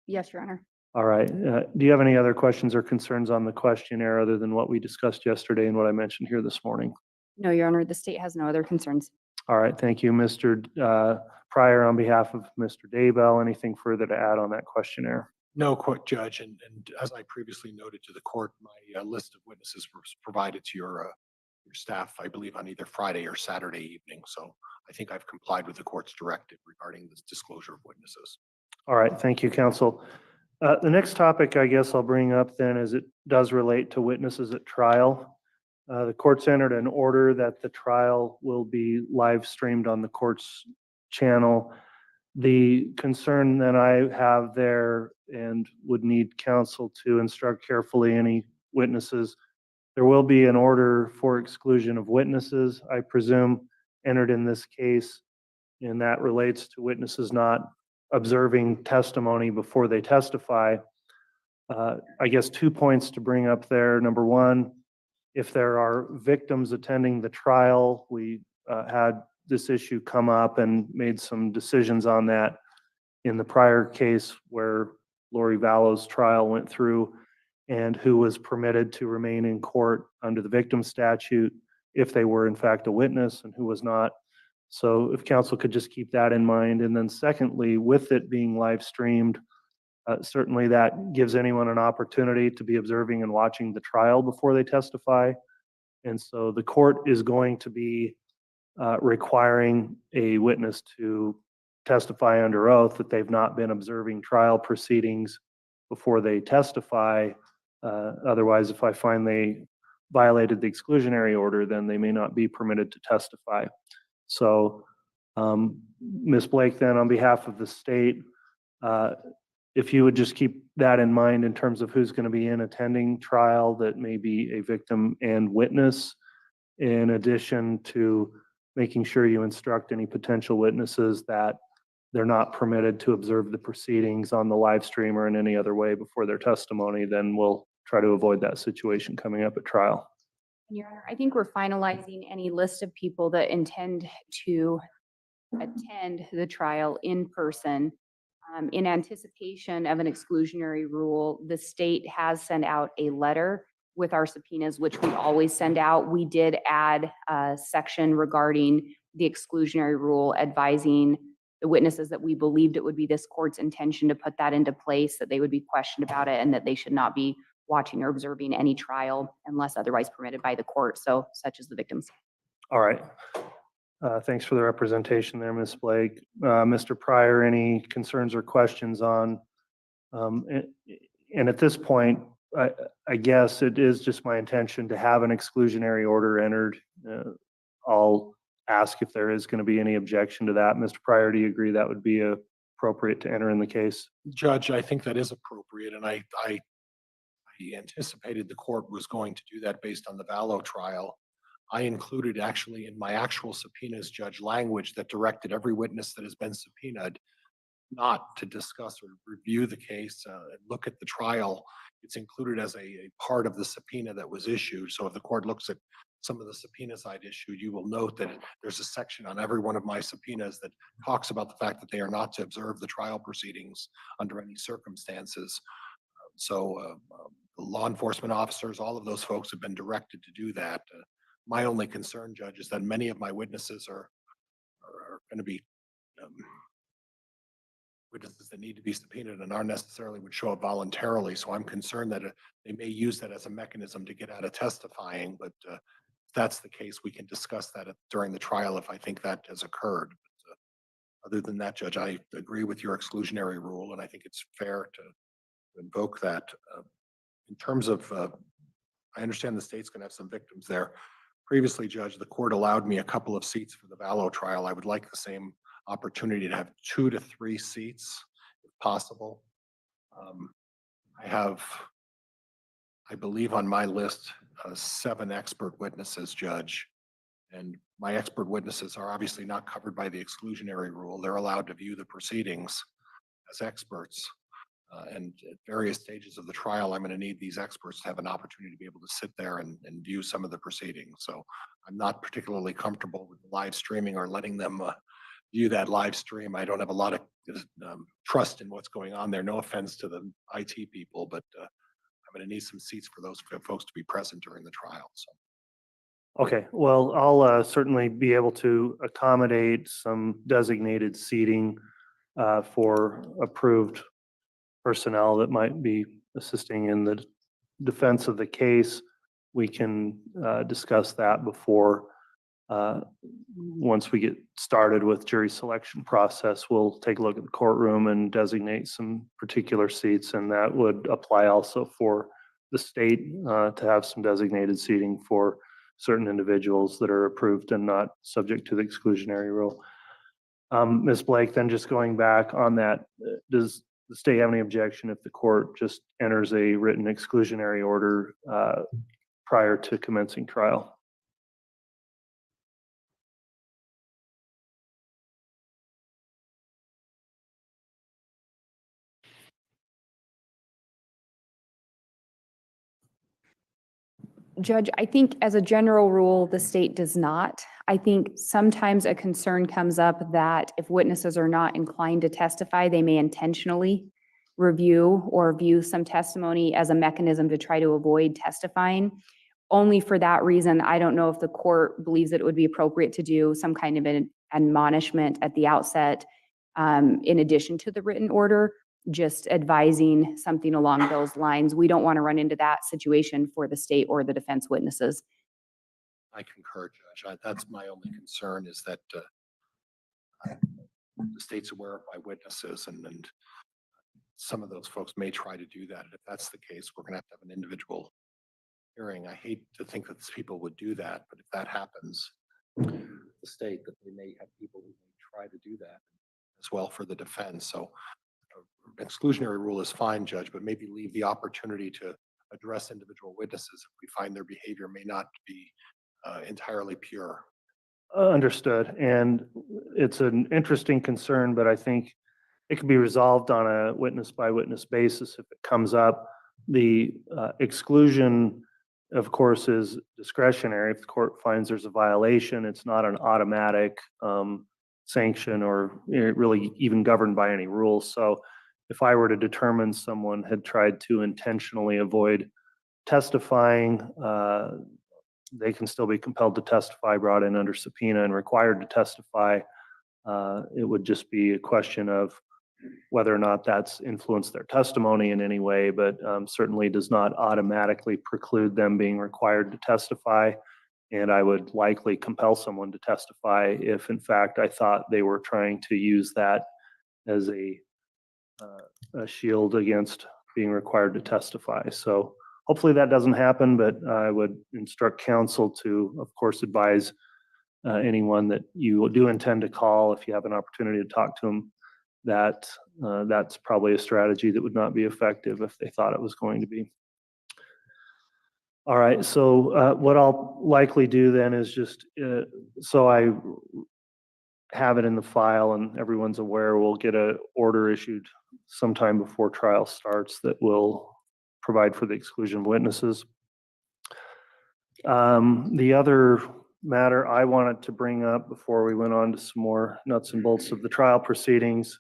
Yes, Your Honor. All right. Do you have any other questions or concerns on the questionnaire other than what we discussed yesterday and what I mentioned here this morning? No, Your Honor, the state has no other concerns. All right. Thank you, Mr. Pryor. On behalf of Mr. Daybell, anything further to add on that questionnaire? No, Judge, and as I previously noted to the court, my list of witnesses was provided to your staff, I believe, on either Friday or Saturday evening. So I think I've complied with the court's directive regarding this disclosure of witnesses. All right. Thank you, counsel. The next topic I guess I'll bring up then, as it does relate to witnesses at trial. The court's entered an order that the trial will be live streamed on the court's channel. The concern that I have there, and would need counsel to instruct carefully any witnesses, there will be an order for exclusion of witnesses, I presume, entered in this case, and that relates to witnesses not observing testimony before they testify. I guess 2 points to bring up there. Number one, if there are victims attending the trial, we had this issue come up and made some decisions on that in the prior case where Lori Vallow's trial went through, and who was permitted to remain in court under the victim statute if they were in fact a witness and who was not. So if council could just keep that in mind. And then secondly, with it being live streamed, certainly that gives anyone an opportunity to be observing and watching the trial before they testify. And so the court is going to be requiring a witness to testify under oath that they've not been observing trial proceedings before they testify. Otherwise, if I find they violated the exclusionary order, then they may not be permitted to testify. So, Ms. Blake, then on behalf of the state, if you would just keep that in mind in terms of who's going to be in attending trial that may be a victim and witness, in addition to making sure you instruct any potential witnesses that they're not permitted to observe the proceedings on the live stream or in any other way before their testimony, then we'll try to avoid that situation coming up at trial. Your Honor, I think we're finalizing any list of people that intend to attend the trial in person. In anticipation of an exclusionary rule, the state has sent out a letter with our subpoenas, which we always send out. We did add a section regarding the exclusionary rule, advising the witnesses that we believed it would be this court's intention to put that into place, that they would be questioned about it, and that they should not be watching or observing any trial unless otherwise permitted by the court, so such as the victims. All right. Thanks for the representation there, Ms. Blake. Mr. Pryor, any concerns or questions on, and at this point, I guess it is just my intention to have an exclusionary order entered. I'll ask if there is going to be any objection to that. Mr. Pryor, do you agree that would be appropriate to enter in the case? Judge, I think that is appropriate, and I anticipated the court was going to do that based on the Vallow trial. I included actually in my actual subpoenas, Judge, language that directed every witness that has been subpoenaed not to discuss or review the case and look at the trial. It's included as a part of the subpoena that was issued. So if the court looks at some of the subpoenas I'd issued, you will note that there's a section on every one of my subpoenas that talks about the fact that they are not to observe the trial proceedings under any circumstances. So the law enforcement officers, all of those folks have been directed to do that. My only concern, Judge, is that many of my witnesses are going to be witnesses that need to be subpoenaed and aren't necessarily would show up voluntarily. So I'm concerned that they may use that as a mechanism to get out of testifying. But if that's the case, we can discuss that during the trial if I think that has occurred. But, other than that, Judge, I agree with your exclusionary rule, and I think it's fair to invoke that. In terms of, I understand the state's going to have some victims there. Previously, Judge, the court allowed me a couple of seats for the Vallow trial. I would like the same opportunity to have 2 to 3 seats if possible. I have, I believe on my list, 7 expert witnesses, Judge. And my expert witnesses are obviously not covered by the exclusionary rule. They're allowed to view the proceedings as experts. And at various stages of the trial, I'm going to need these experts to have an opportunity to be able to sit there and view some of the proceedings. So I'm not particularly comfortable with live streaming or letting them view that live stream. I don't have a lot of trust in what's going on there. No offense to the IT people, but I'm going to need some seats for those folks to be present during the trial. So. Okay, well, I'll certainly be able to accommodate some designated seating for approved personnel that might be assisting in the defense of the case. We can discuss that before, once we get started with jury selection process, we'll take a look at the courtroom and designate some particular seats, and that would apply also for the state to have some designated seating for certain individuals that are approved and not subject to the exclusionary rule. Ms. Blake, then just going back on that, does the state have any objection if the court just enters a written exclusionary order prior to commencing trial? Judge, I think as a general rule, the state does not. I think sometimes a concern comes up that if witnesses are not inclined to testify, they may intentionally review or view some testimony as a mechanism to try to avoid testifying. Only for that reason, I don't know if the court believes that it would be appropriate to do some kind of an admonishment at the outset in addition to the written order, just advising something along those lines. We don't want to run into that situation for the state or the defense witnesses. I concur, Judge. That's my only concern is that the state's aware of my witnesses and some of those folks may try to do that. If that's the case, we're going to have an individual hearing. I hate to think that people would do that, but if that happens, the state, that they may have people who may try to do that as well for the defense. So exclusionary rule is fine, Judge, but maybe leave the opportunity to address individual witnesses if we find their behavior may not be entirely pure. Understood. And it's an interesting concern, but I think it can be resolved on a witness by witness basis if it comes up. The exclusion, of course, is discretionary. If the court finds there's a violation, it's not an automatic sanction or really even governed by any rules. So if I were to determine someone had tried to intentionally avoid testifying, they can still be compelled to testify, brought in under subpoena and required to testify. It would just be a question of whether or not that's influenced their testimony in any way, but certainly does not automatically preclude them being required to testify. And I would likely compel someone to testify if, in fact, I thought they were trying to use that as a shield against being required to testify. So hopefully that doesn't happen, but I would instruct counsel to, of course, advise anyone that you do intend to call if you have an opportunity to talk to them, that that's probably a strategy that would not be effective if they thought it was going to be. All right, so what I'll likely do then is just, so I have it in the file and everyone's aware, we'll get an order issued sometime before trial starts that will provide for the exclusion of witnesses. The other matter I wanted to bring up before we went on to some more nuts and bolts of the trial proceedings,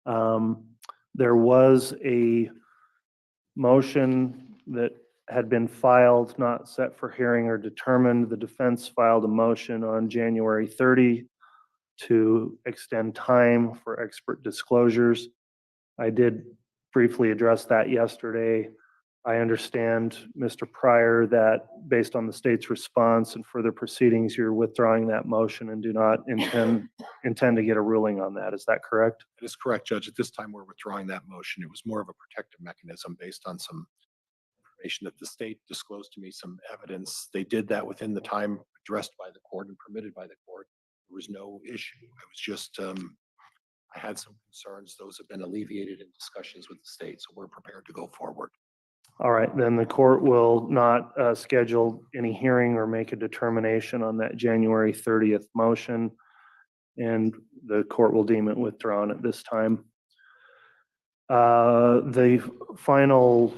there was a motion that had been filed, not set for hearing or determined. The defense filed a motion on January 30 to extend time for expert disclosures. I did briefly address that yesterday. I understand, Mr. Pryor, that based on the state's response and further proceedings, you're withdrawing that motion and do not intend to get a ruling on that. Is that correct? That is correct, Judge. At this time, we're withdrawing that motion. It was more of a protective mechanism based on some information that the state disclosed to me, some evidence. They did that within the time addressed by the court and permitted by the court. There was no issue. I was just, I had some concerns. Those have been alleviated in discussions with the state, so we're prepared to go forward. All right, then the court will not schedule any hearing or make a determination on that January 30th motion, and the court will deem it withdrawn at this time. The final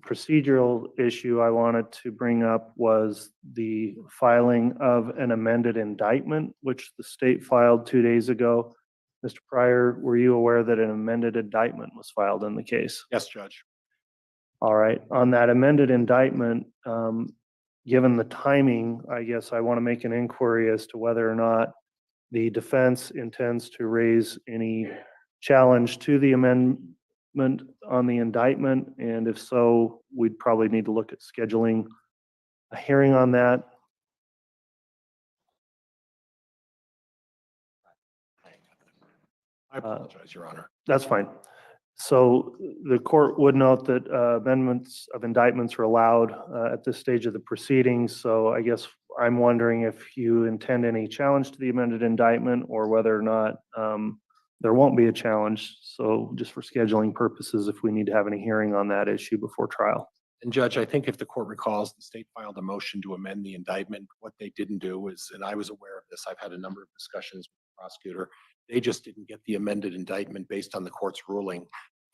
procedural issue I wanted to bring up was the filing of an amended indictment, which the state filed 2 days ago. Mr. Pryor, were you aware that an amended indictment was filed in the case? Yes, Judge. All right, on that amended indictment, given the timing, I guess I want to make an inquiry as to whether or not the defense intends to raise any challenge to the amendment on the indictment, and if so, we'd probably need to look at scheduling a hearing on that. I apologize, Your Honor. That's fine. So the court would note that amendments of indictments are allowed at this stage of the proceedings. So I guess I'm wondering if you intend any challenge to the amended indictment or whether or not there won't be a challenge. So just for scheduling purposes, if we need to have any hearing on that issue before trial. And Judge, I think if the court recalls, the state filed a motion to amend the indictment. What they didn't do is, and I was aware of this, I've had a number of discussions with the prosecutor. They just didn't get the amended indictment based on the court's ruling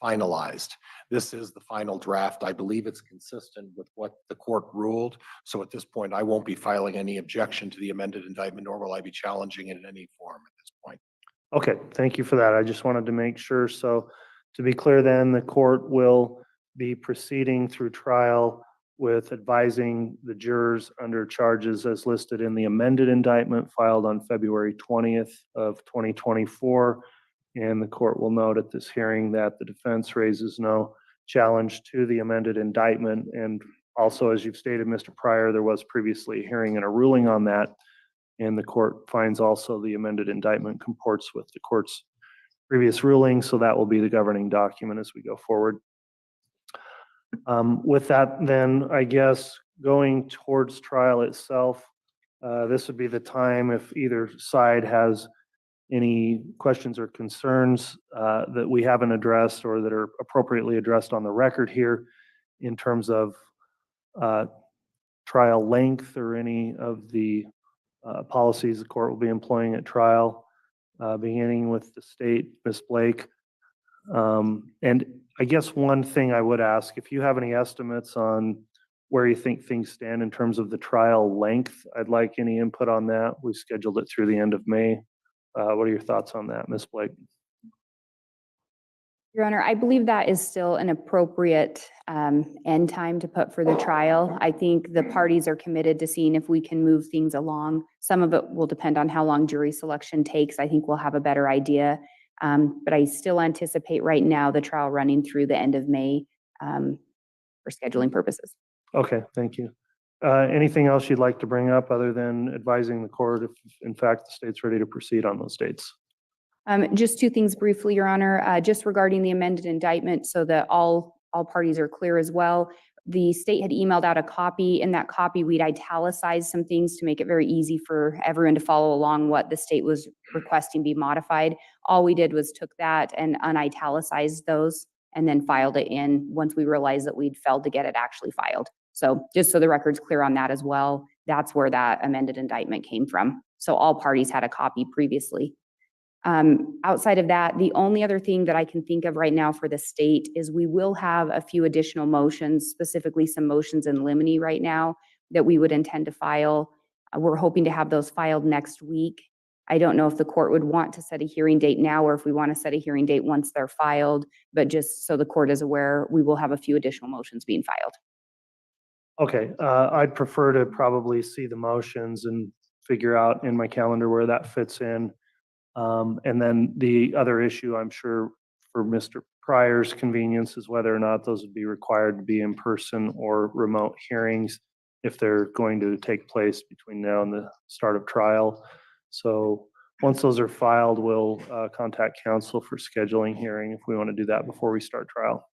finalized. This is the final draft. I believe it's consistent with what the court ruled. So at this point, I won't be filing any objection to the amended indictment, nor will I be challenging it in any form at this point. Okay, thank you for that. I just wanted to make sure. So to be clear then, the court will be proceeding through trial with advising the jurors under charges as listed in the amended indictment filed on February 20th of 2024. And the court will note at this hearing that the defense raises no challenge to the amended indictment. And also, as you've stated, Mr. Pryor, there was previously a hearing and a ruling on that. And the court finds also the amended indictment comports with the court's previous ruling. So that will be the governing document as we go forward. With that, then, I guess going towards trial itself, this would be the time if either side has any questions or concerns that we haven't addressed or that are appropriately addressed on the record here in terms of trial length or any of the policies the court will be employing at trial, beginning with the state, Ms. Blake. And I guess one thing I would ask, if you have any estimates on where you think things stand in terms of the trial length, I'd like any input on that. We've scheduled it through the end of May. What are your thoughts on that, Ms. Blake? Your Honor, I believe that is still an appropriate end time to put for the trial. I think the parties are committed to seeing if we can move things along. Some of it will depend on how long jury selection takes. I think we'll have a better idea. But I still anticipate right now the trial running through the end of May for scheduling purposes. Okay, thank you. Anything else you'd like to bring up other than advising the court if in fact the state's ready to proceed on those dates? Just two things briefly, Your Honor, just regarding the amended indictment so that all parties are clear as well. The state had emailed out a copy. In that copy, we'd italicized some things to make it very easy for everyone to follow along what the state was requesting be modified. All we did was took that and unitalicized those and then filed it in once we realized that we'd failed to get it actually filed. So just so the record's clear on that as well, that's where that amended indictment came from. So all parties had a copy previously. Outside of that, the only other thing that I can think of right now for the state is we will have a few additional motions, specifically some motions in limine right now, that we would intend to file. We're hoping to have those filed next week. I don't know if the court would want to set a hearing date now or if we want to set a hearing date once they're filed, but just so the court is aware, we will have a few additional motions being filed. Okay, I'd prefer to probably see the motions and figure out in my calendar where that fits in. And then the other issue, I'm sure for Mr. Pryor's convenience is whether or not those would be required to be in person or remote hearings if they're going to take place between now and the start of trial. So once those are filed, we'll contact counsel for scheduling hearing if we want to do that before we start trial.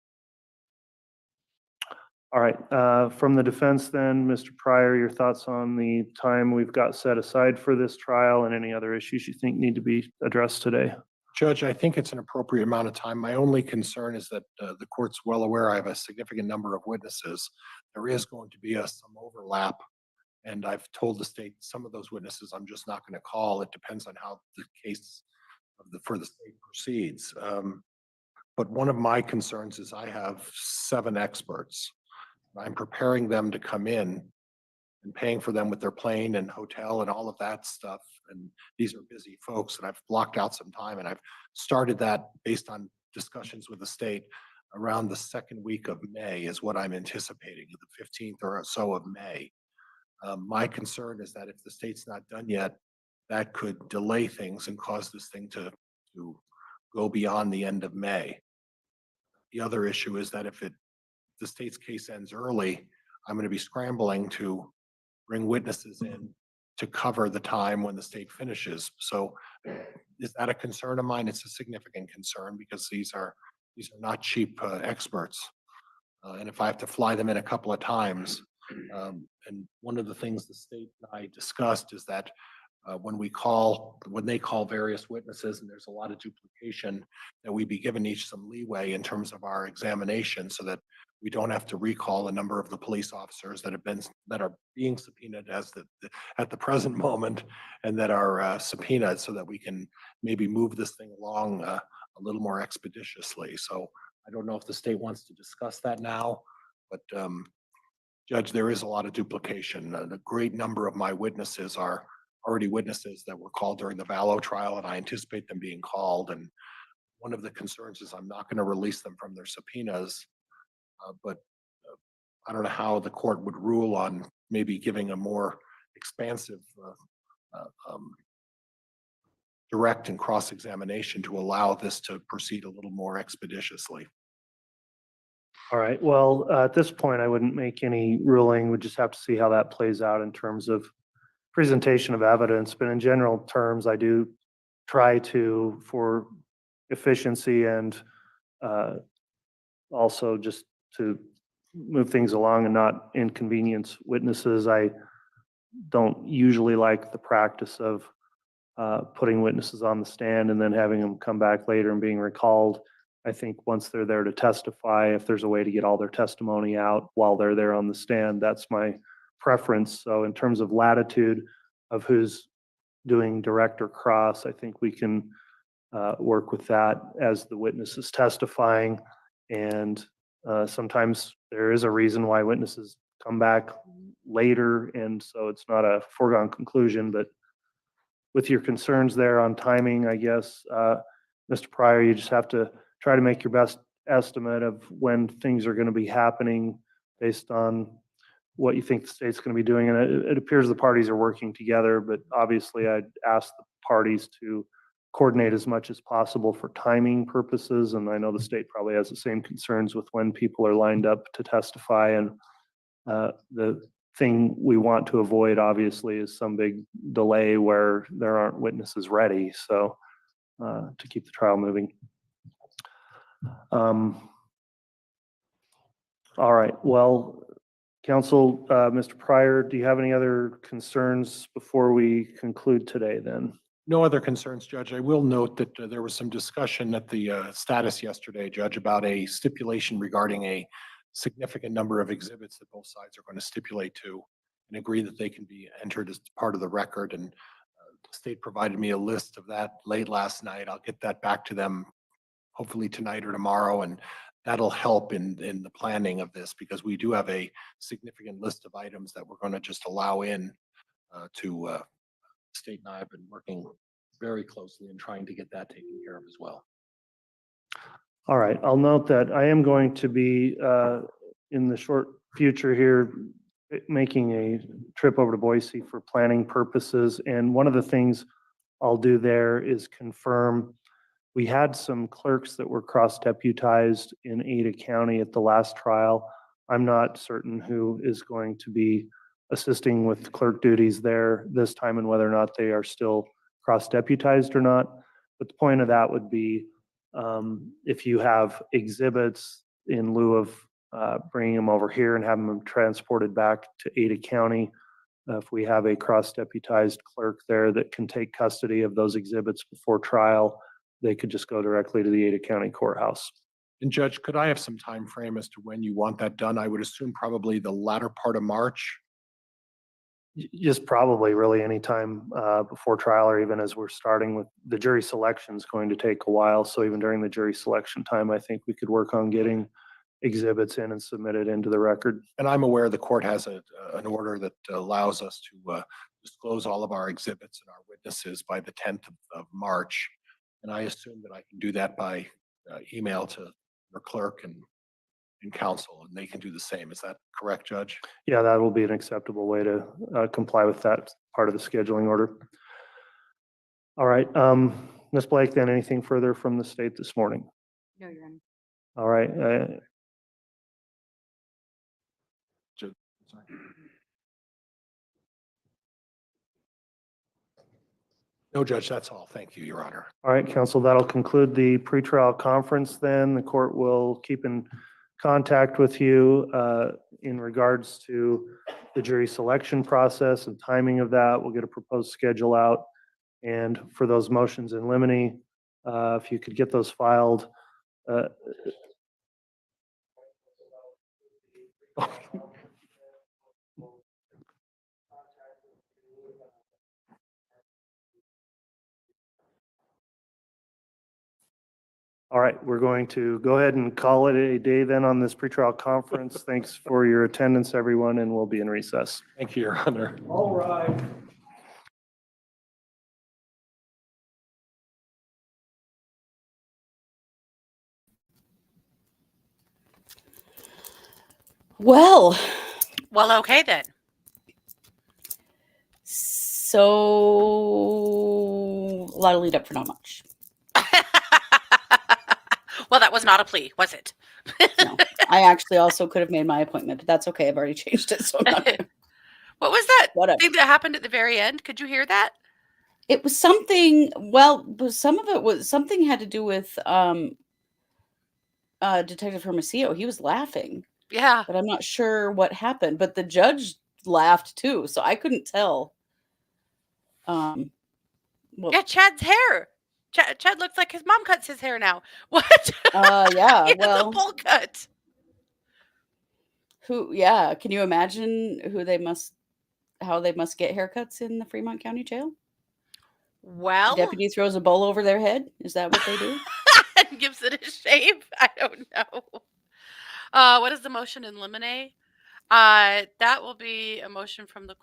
All right, from the defense then, Mr. Pryor, your thoughts on the time we've got set aside for this trial and any other issues you think need to be addressed today? Judge, I think it's an appropriate amount of time. My only concern is that the court's well aware I have a significant number of witnesses. There is going to be some overlap. And I've told the state some of those witnesses I'm just not going to call. It depends on how the case for the state proceeds. But one of my concerns is I have 7 experts. I'm preparing them to come in and paying for them with their plane and hotel and all of that stuff. And these are busy folks, and I've blocked out some time, and I've started that based on discussions with the state around the second week of May is what I'm anticipating, the 15th or so of May. My concern is that if the state's not done yet, that could delay things and cause this thing to go beyond the end of May. The other issue is that if the state's case ends early, I'm going to be scrambling to bring witnesses in to cover the time when the state finishes. So is that a concern of mine? It's a significant concern because these are not cheap experts. And if I have to fly them in a couple of times, and one of the things the state and I discussed is that when they call various witnesses and there's a lot of duplication, that we be given each some leeway in terms of our examination so that we don't have to recall a number of the police officers that are being subpoenaed at the present moment and that are subpoenaed so that we can maybe move this thing along a little more expeditiously. So I don't know if the state wants to discuss that now, but Judge, there is a lot of duplication. A great number of my witnesses are already witnesses that were called during the Vallow trial, and I anticipate them being called. And one of the concerns is I'm not going to release them from their subpoenas, but I don't know how the court would rule on maybe giving a more expansive direct and cross-examination to allow this to proceed a little more expeditiously. All right, well, at this point, I wouldn't make any ruling. We just have to see how that plays out in terms of presentation of evidence. But in general terms, I do try to, for efficiency and also just to move things along and not inconvenience witnesses. I don't usually like the practice of putting witnesses on the stand and then having them come back later and being recalled. I think once they're there to testify, if there's a way to get all their testimony out while they're there on the stand, that's my preference. So in terms of latitude of who's doing direct or cross, I think we can work with that as the witness is testifying. And sometimes there is a reason why witnesses come back later, and so it's not a foregone conclusion. But with your concerns there on timing, I guess, Mr. Pryor, you just have to try to make your best estimate of when things are going to be happening based on what you think the state's going to be doing. And it appears the parties are working together, but obviously I'd ask the parties to coordinate as much as possible for timing purposes. And I know the state probably has the same concerns with when people are lined up to testify. And the thing we want to avoid, obviously, is some big delay where there aren't witnesses ready. So to keep the trial moving. All right, well, counsel, Mr. Pryor, do you have any other concerns before we conclude today then? No other concerns, Judge. I will note that there was some discussion at the status yesterday, Judge, about a stipulation regarding a significant number of exhibits that both sides are going to stipulate to and agree that they can be entered as part of the record. And the state provided me a list of that late last night. I'll get that back to them hopefully tonight or tomorrow. And that'll help in the planning of this, because we do have a significant list of items that we're going to just allow in to state, and I have been working very closely in trying to get that taken care of as well. All right, I'll note that I am going to be in the short future here making a trip over to Boise for planning purposes. And one of the things I'll do there is confirm, we had some clerks that were cross-deputized in Ada County at the last trial. I'm not certain who is going to be assisting with clerk duties there this time and whether or not they are still cross-deputized or not. But the point of that would be if you have exhibits in lieu of bringing them over here and having them transported back to Ada County, if we have a cross-deputized clerk there that can take custody of those exhibits before trial, they could just go directly to the Ada County Courthouse. And Judge, could I have some time frame as to when you want that done? I would assume probably the latter part of March. Just probably really any time before trial, or even as we're starting with the jury selection is going to take a while. So even during the jury selection time, I think we could work on getting exhibits in and submitted into the record. And I'm aware the court has an order that allows us to disclose all of our exhibits and our witnesses by the 10th of March. And I assume that I can do that by email to your clerk and counsel, and they can do the same. Is that correct, Judge? Yeah, that will be an acceptable way to comply with that part of the scheduling order. All right, Ms. Blake, then anything further from the state this morning? No, Your Honor. All right. Sorry. No, Judge, that's all. Thank you, Your Honor. All right, counsel, that'll conclude the pretrial conference then. The court will keep in contact with you in regards to the jury selection process and timing of that. We'll get a proposed schedule out. And for those motions in limine, if you could get those filed. All right, we're going to go ahead and call it a day then on this pretrial conference. Thanks for your attendance, everyone, and we'll be in recess. Thank you, Your Honor. All right. Well, Okay then. so a lot of lead up for not much. Well, that was not a plea, was it? No, I actually also could have made my appointment, but that's okay. I've already changed it. So I'm not gonna, What was that whatever. thing that happened at the very end? Could you hear that? It was something, well, some of it was something had to do with Detective Hermosillo. He was laughing, Yeah. but I'm not sure what happened. But the judge laughed too, so I couldn't tell. Well, Yeah, Chad's hair. Chad looks like his mom cuts his hair now. What? yeah, He has a well, bowl cut. yeah, can you imagine how they must get haircuts in the Fremont County Jail? Well, Deputy throws a bowl over their head. Is that what they do? and gives it a shape. I don't know. What is the motion in limine? That will be a motion from the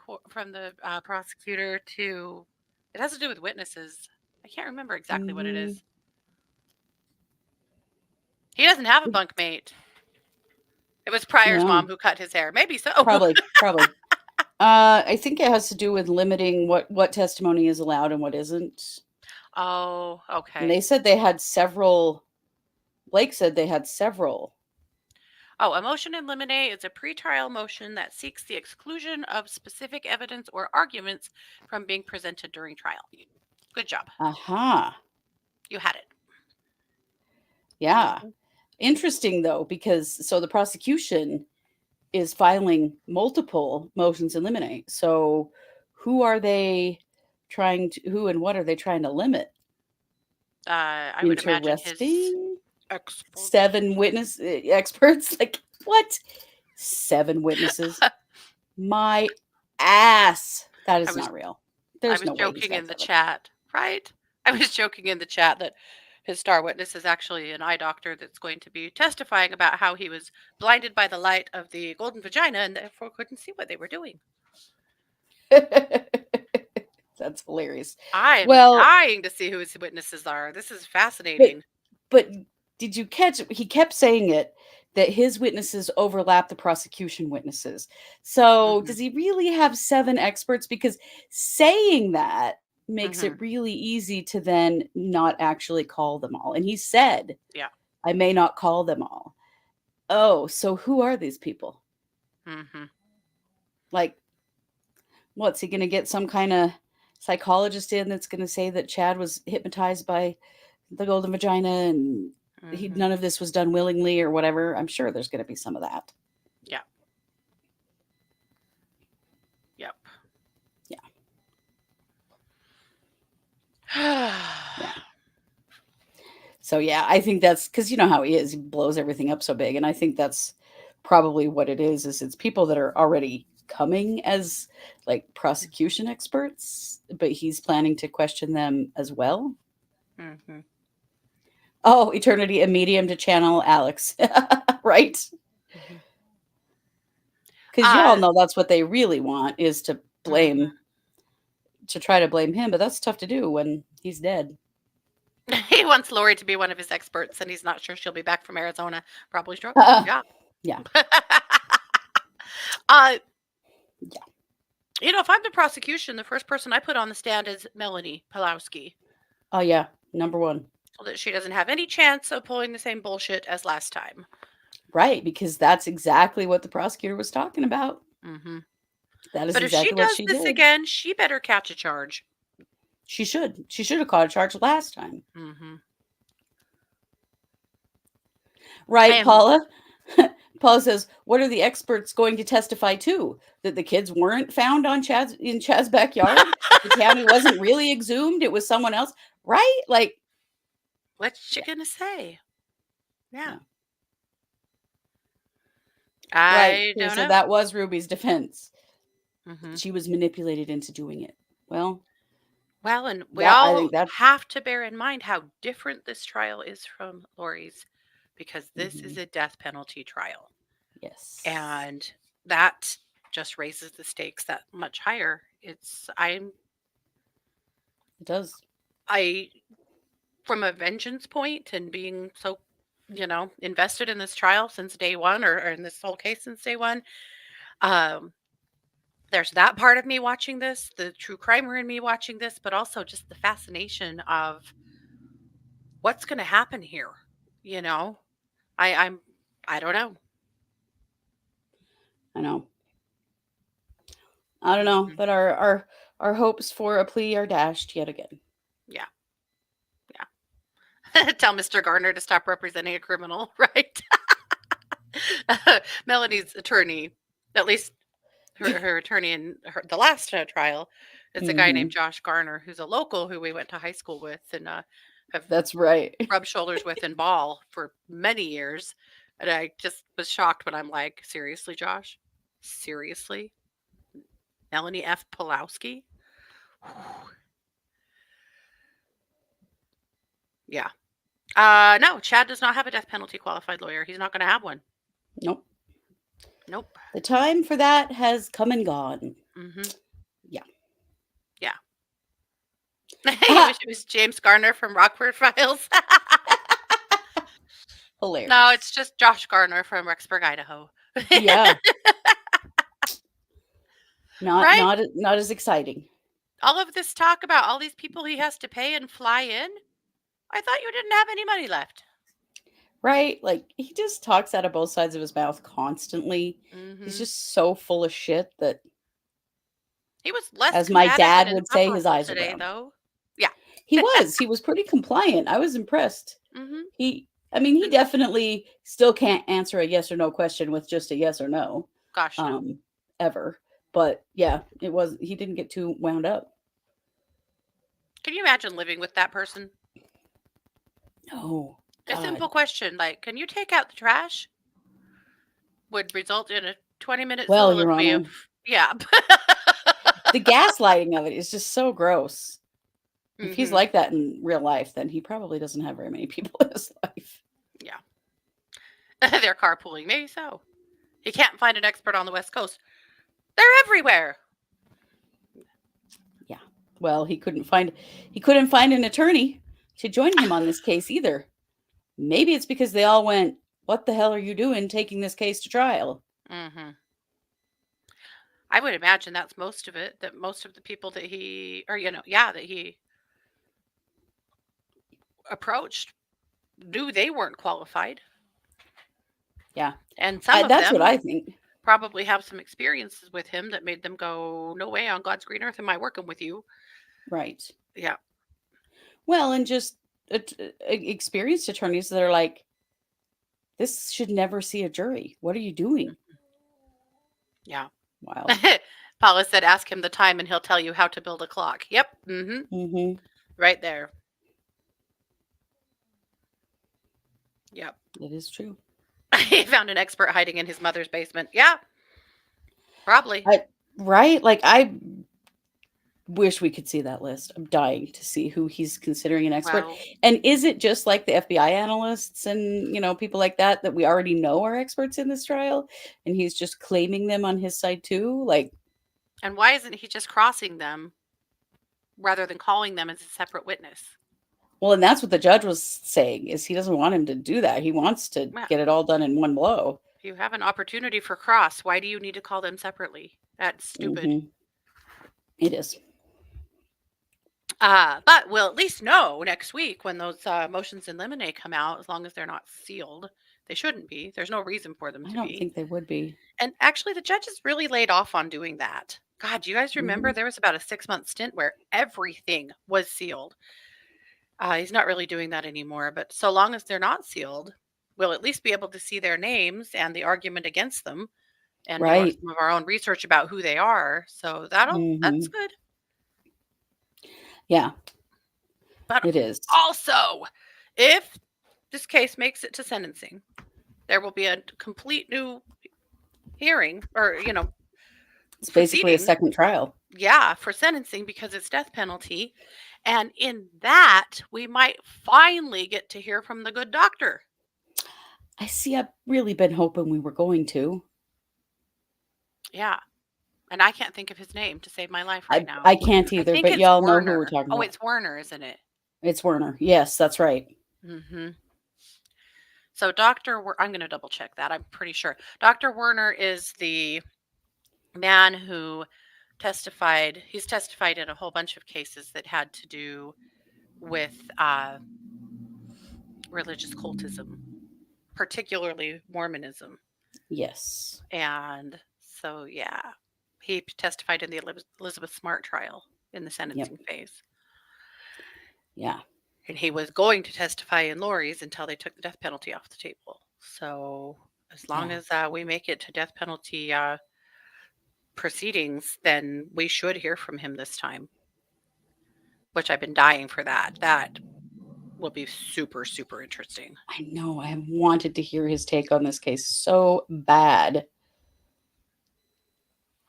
prosecutor to. It has to do with witnesses. I can't remember exactly what it is. He doesn't have a bunkmate. It was Pryor's No. mom who cut his hair. Maybe so. Probably. I think it has to do with limiting what testimony is allowed and what isn't. Oh, And okay. they said they had several. Blake said they had several. Oh, a motion in limine is a pretrial motion that seeks the exclusion of specific evidence or arguments from being presented during trial. Good job. Aha. You had it. Yeah. Interesting though, because the prosecution is filing multiple motions in limine. So who and what are they trying to limit? I would imagine his Interesting. expert. 7 witness experts. Like what? 7 witnesses. My ass. That is not real. There's I was no way these joking guys in the have it. chat, right? I was joking in the chat that His star witness is actually an eye doctor that's going to be testifying about how he was blinded by the light of the golden vagina and therefore couldn't see what they were doing. That's hilarious. I'm Well, dying to see who his witnesses are. This is fascinating. but did you catch? He kept saying it that his witnesses overlap the prosecution witnesses. So Mhm. does he really have 7 experts? Because saying that makes Mhm. it really easy to then not actually call them all. And he said, Yeah. I may not call them all. Oh, so who are these people? Mhm. Like, what's he going to get some kind of psychologist in that's going to say that Chad was hypnotized by the golden vagina and Mhm. none of this was done willingly or whatever? I'm sure there's going to be some of that. Yeah. Yep. Yeah. Yeah. So yeah, I think that's because you know how he is. He blows everything up so big, and I think that's probably what it is. Is it's people that are already coming as like prosecution experts, but he's planning to question them as well. Mhm. Oh, eternity, a medium to channel Alex, right? Mhm. Because y'all know that's what they really want is to blame, to try to blame him, but that's tough to do when he's dead. He wants Lori to be one of his experts, and he's not sure she'll be back from Arizona. Probably drunk. Yeah. Yeah. uh, Yeah. You know, if I'm the prosecution, the first person I put on the stand is Melanie Pulowski, Oh yeah, number one. so that she doesn't have any chance of pulling the same bullshit as last time. Right, because that's exactly what the prosecutor was talking about. Mm-hmm. That is But if she exactly what does she this did. again, she better catch a charge. She should. She should have caught a charge last time. Mm-hmm. Right, Paula? Paula says, what are the experts going to testify to? That the kids weren't found on Chad's backyard? The county wasn't really exhumed, it was someone else. Right? Like, What's she gonna say? Yeah. Yeah. I right. don't So know. that was Ruby's defense. Mm-hmm. She was manipulated into doing it. Well, Well, and we I all think that have to bear in mind how different this trial is from Lori's, because this is Mhm. a death penalty trial. Yes. And that just raises the stakes that much higher. It does. From a vengeance point and being so, invested in this trial since day one, or in this whole case since day one, there's that part of me watching this, the true crimer in me watching this, but also just the fascination of what's going to happen here. You know, I don't know. I know. I don't know, Mhm. but our hopes for a plea are dashed yet again. Yeah. Yeah. Tell Mr. Garner to stop representing a criminal, right? Melanie's attorney, at least her attorney in the last trial, is a guy named Mhm. Josh Garner, who's a local who we went to high school with and have That's right. rubbed shoulders with in ball for many years. And I just was shocked when I'm like, seriously, Josh? Seriously? Melanie F. Pulowski? Yeah. No, Chad does not have a death penalty qualified lawyer. He's not going to have one. Nope. Nope. The time for that has come and gone. Mm-hmm. Yeah. Yeah. I wish it was James Garner from Rockford Files. Hilarious. No, it's just Josh Garner from Rexburg, Idaho. Yeah. Not Right? not as exciting. All of this talk about all these people he has to pay and fly in. I thought you didn't have any money left. Right? Like he just talks out of both sides of his mouth constantly. Mm-hmm. He's just so full of shit that, He was less as my combative dad and would say, his insufferable eyes are today, brown. though. Yeah. He was pretty compliant. I was impressed. Mm-hmm. He definitely still can't answer a yes or no question with just a yes or no. Gosh, no. Ever. But yeah, he didn't get too wound up. Can you imagine living with that person? No. A God. simple question like, can you take out the trash? Would result in a 20-minute Well, Your soliloquy Honor. of, yeah. The gaslighting of it is just so gross. If he's Mhm. like that in real life, then he probably doesn't have very many people in his life. Yeah. They're carpooling. Maybe so. He can't find an expert on the West Coast. They're everywhere. Well, he couldn't find an attorney to join him on this case either. Maybe it's because they all went, "What the hell are you doing taking this case to trial?" Mm-hmm. I would imagine that's most of it. That most of the people that he, or that he approached knew they weren't qualified, Yeah. and some of That's what them I think. probably have some experiences with him that made them go, "No way on God's green earth am I working with you." Right. Yeah. Well, and just experienced attorneys that are like, "This should never see a jury. What are you doing?" Yeah. Wow. Paula said, "Ask him the time, and he'll tell you how to build a clock." Yep. Mm-hmm. Mm-hmm. Right there. Yep. It is true. He found an expert hiding in his mother's basement. Yeah. Probably. Right? Like, I wish we could see that list. I'm dying to see who he's considering an expert. Well, And is it just like the FBI analysts and, people like that that we already know are experts in this trial, and he's just claiming them on his side too? Like, and why isn't he just crossing them rather than calling them as a separate witness? well, and that's what the judge was saying, is he doesn't want him to do that. He wants to Yeah. get it all done in one blow. If you have an opportunity for cross, why do you need to call them separately? That's stupid. Mhm. It is. But we'll at least know next week when those motions in limine come out, as long as they're not sealed. They shouldn't be. There's no reason for them I to don't be. think they would be. And actually, the judges really laid off on doing that. God, do you guys remember Mhm. there was about a 6-month stint where everything was sealed? He's not really doing that anymore, but so long as they're not sealed, we'll at least be able to see their names and the argument against them and do Right. some of our own research about who they are. So that's Mhm. good. Yeah, But it is. also, if this case makes it to sentencing, there will be a complete new hearing or, It's basically a proceeding. second trial. Yeah, for sentencing because it's death penalty. And in that, we might finally get to hear from the good doctor. I see. I've really been hoping we were going to. Yeah. And I can't think of his name to save my life right now. I can't I either, think but it's y'all know who we're Werner. talking Oh, about. it's Werner, isn't it? It's Werner. Yes, that's right. Mm-hmm. So I'm going to double check that. I'm pretty sure. Dr. Werner is the man who testified. He's testified in a whole bunch of cases that had to do with religious cultism, particularly Mormonism. Yes. And so, yeah, he testified in the Elizabeth Smart trial in the sentencing phase. Yeah. And he was going to testify in Lori's until they took the death penalty off the table. So as long Yeah. as we make it to death penalty proceedings, then we should hear from him this time, which I've been dying for that. That will be super, super interesting. I know. I have wanted to hear his take on this case so bad.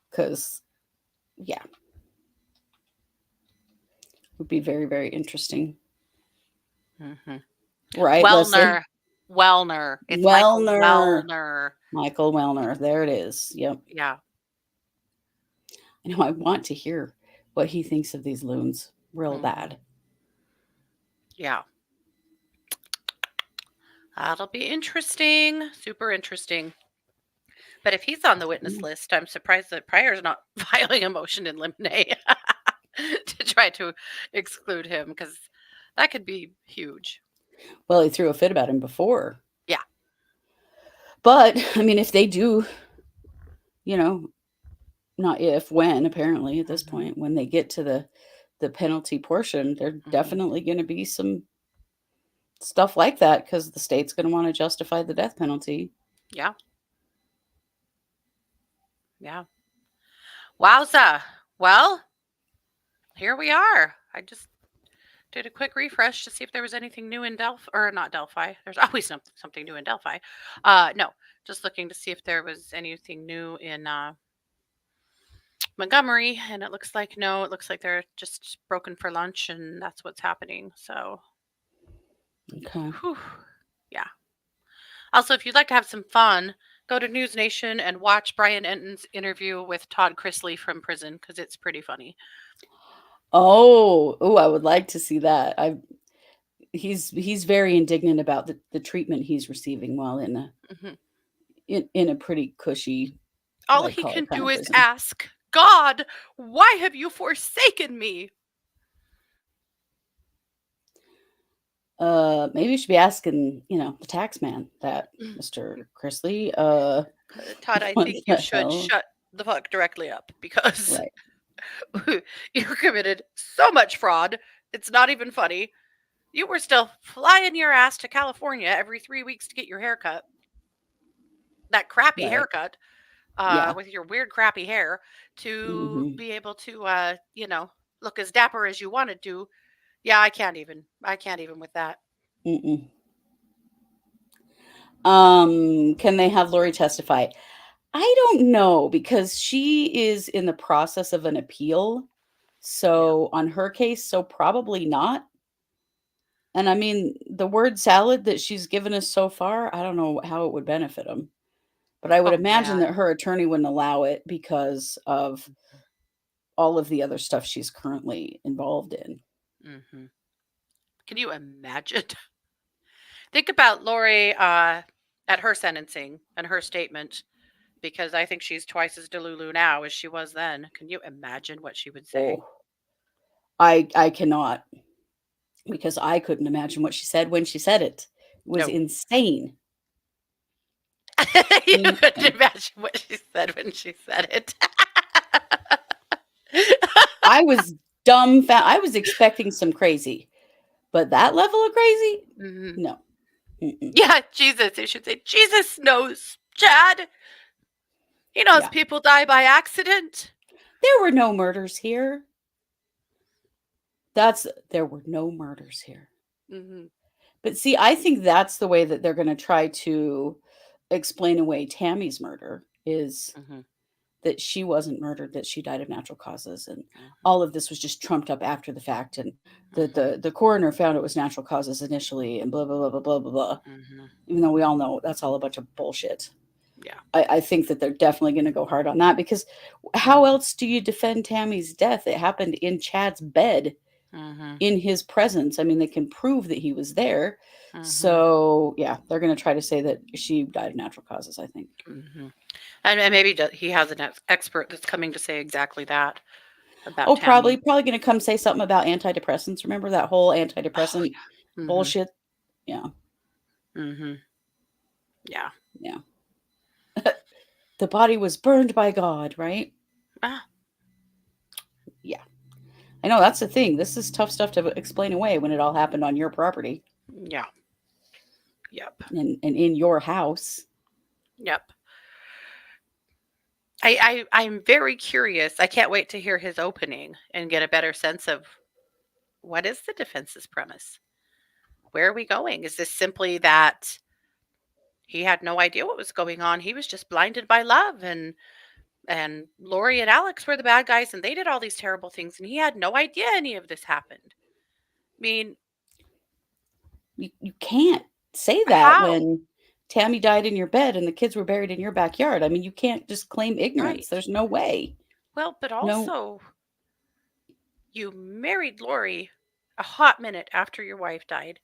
Because, yeah. Would be very, very interesting. Mm-hmm. Right, Leslie? Wellner. It's Michael Wellner. Wellner. Michael Wellner. There it is. Yep. Yeah. I know. I want to hear what he thinks of these loons real bad. Yeah. That'll be interesting. Super interesting. But if he's on the witness list, I'm surprised that Pryor's not filing a motion in limine to try to exclude him, because that could be huge. Well, he threw a fit about him before. Yeah. But, I mean, if they do, not if, when, apparently, at this point, when they get to the penalty portion, there's definitely going to be some stuff like that because the state's going to want to justify the death penalty. Yeah. Yeah. Wowza. Well, here we are. I just did a quick refresh to see if there was anything new in Delphi, or not Delphi. There's always something new in Delphi. No, just looking to see if there was anything new in Montgomery, and it looks like they're just broken for lunch, and that's what's happening. So, Okay. whew, yeah. Also, if you'd like to have some fun, go to News Nation and watch Brian Enton's interview with Todd Chrisley from prison because it's pretty funny. Oh, I would like to see that. He's very indignant about the treatment he's receiving while hmm in a pretty cushy All white he collar can kind do of is prison. ask, God, why have you forsaken me? Maybe you should be asking, the tax man that, Mr. Chrisley. Todd, I What think you the should hell? shut the fuck directly up because Right. you committed so much fraud. It's not even funny. You were still flying your ass to California every 3 weeks to get your haircut. That crappy Right. haircut, Yeah. with your weird crappy hair, to Mm-hmm. be able to, look as dapper as you wanted to. Yeah, I can't even. I can't even with that. Mm-mm. Can they have Lori testify? I don't know because she is in the process of an appeal. So on her case, so probably not. And I mean, the word salad that she's given us so far, I don't know how it would benefit him. But I would Oh imagine man. that her attorney wouldn't allow it because of all of the other stuff she's currently involved in. hmm Can you imagine? Think about Lori at her sentencing and her statement, because I think she's twice as delulu now as she was then. Can you imagine what she would say? Oh, I cannot because I couldn't imagine what she said when she said it. It was No. insane. You couldn't Insane. imagine what she said when she said it. I was dumbfounded. I was expecting some crazy, but that level of crazy? Mhm. No. Mm-mm. Yeah, Jesus. They should say, Jesus knows, Chad. He knows Yeah. people die by accident. There were no murders here. There were no murders here. hmm But see, I think that's the way that they're going to try to explain away Tammy's murder is hmm that she wasn't murdered, that she died of natural causes, and hmm all of this was just trumped up after the fact, and the hmm the, the coroner found it was natural causes initially, and blah blah blah blah blah blah blah. hmm Even though we all know that's all a bunch of bullshit. Yeah. I think that they're definitely going to go hard on that because how else do you defend Tammy's death? It happened in Chad's bed hmm in his presence. I mean, they can prove that he was there. hmm So, yeah, they're going to try to say that she died of natural causes, I think. hmm And maybe he has an expert that's coming to say exactly that about Oh, Tammy. probably going to come say something about antidepressants. Remember that whole Oh antidepressant yeah. bullshit? Yeah, Yeah. yeah. The body was burned by God, right? Ah. Yeah. I know that's the thing. This is tough stuff to explain away when it all happened on your property Yeah. Yep. and in your house. Yep. I'm very curious. I can't wait to hear his opening and get a better sense of what is the defense's premise. Where are we going? Is this simply that he had no idea what was going on? He was just blinded by love, and Lori and Alex were the bad guys, and they did all these terrible things, and he had no idea any of this happened. I mean, You can't say that how? when Tammy died in your bed and the kids were buried in your backyard. I mean, you can't just claim ignorance. Right. There's no way. Well, but No. also, you married Lori a hot minute after your wife died.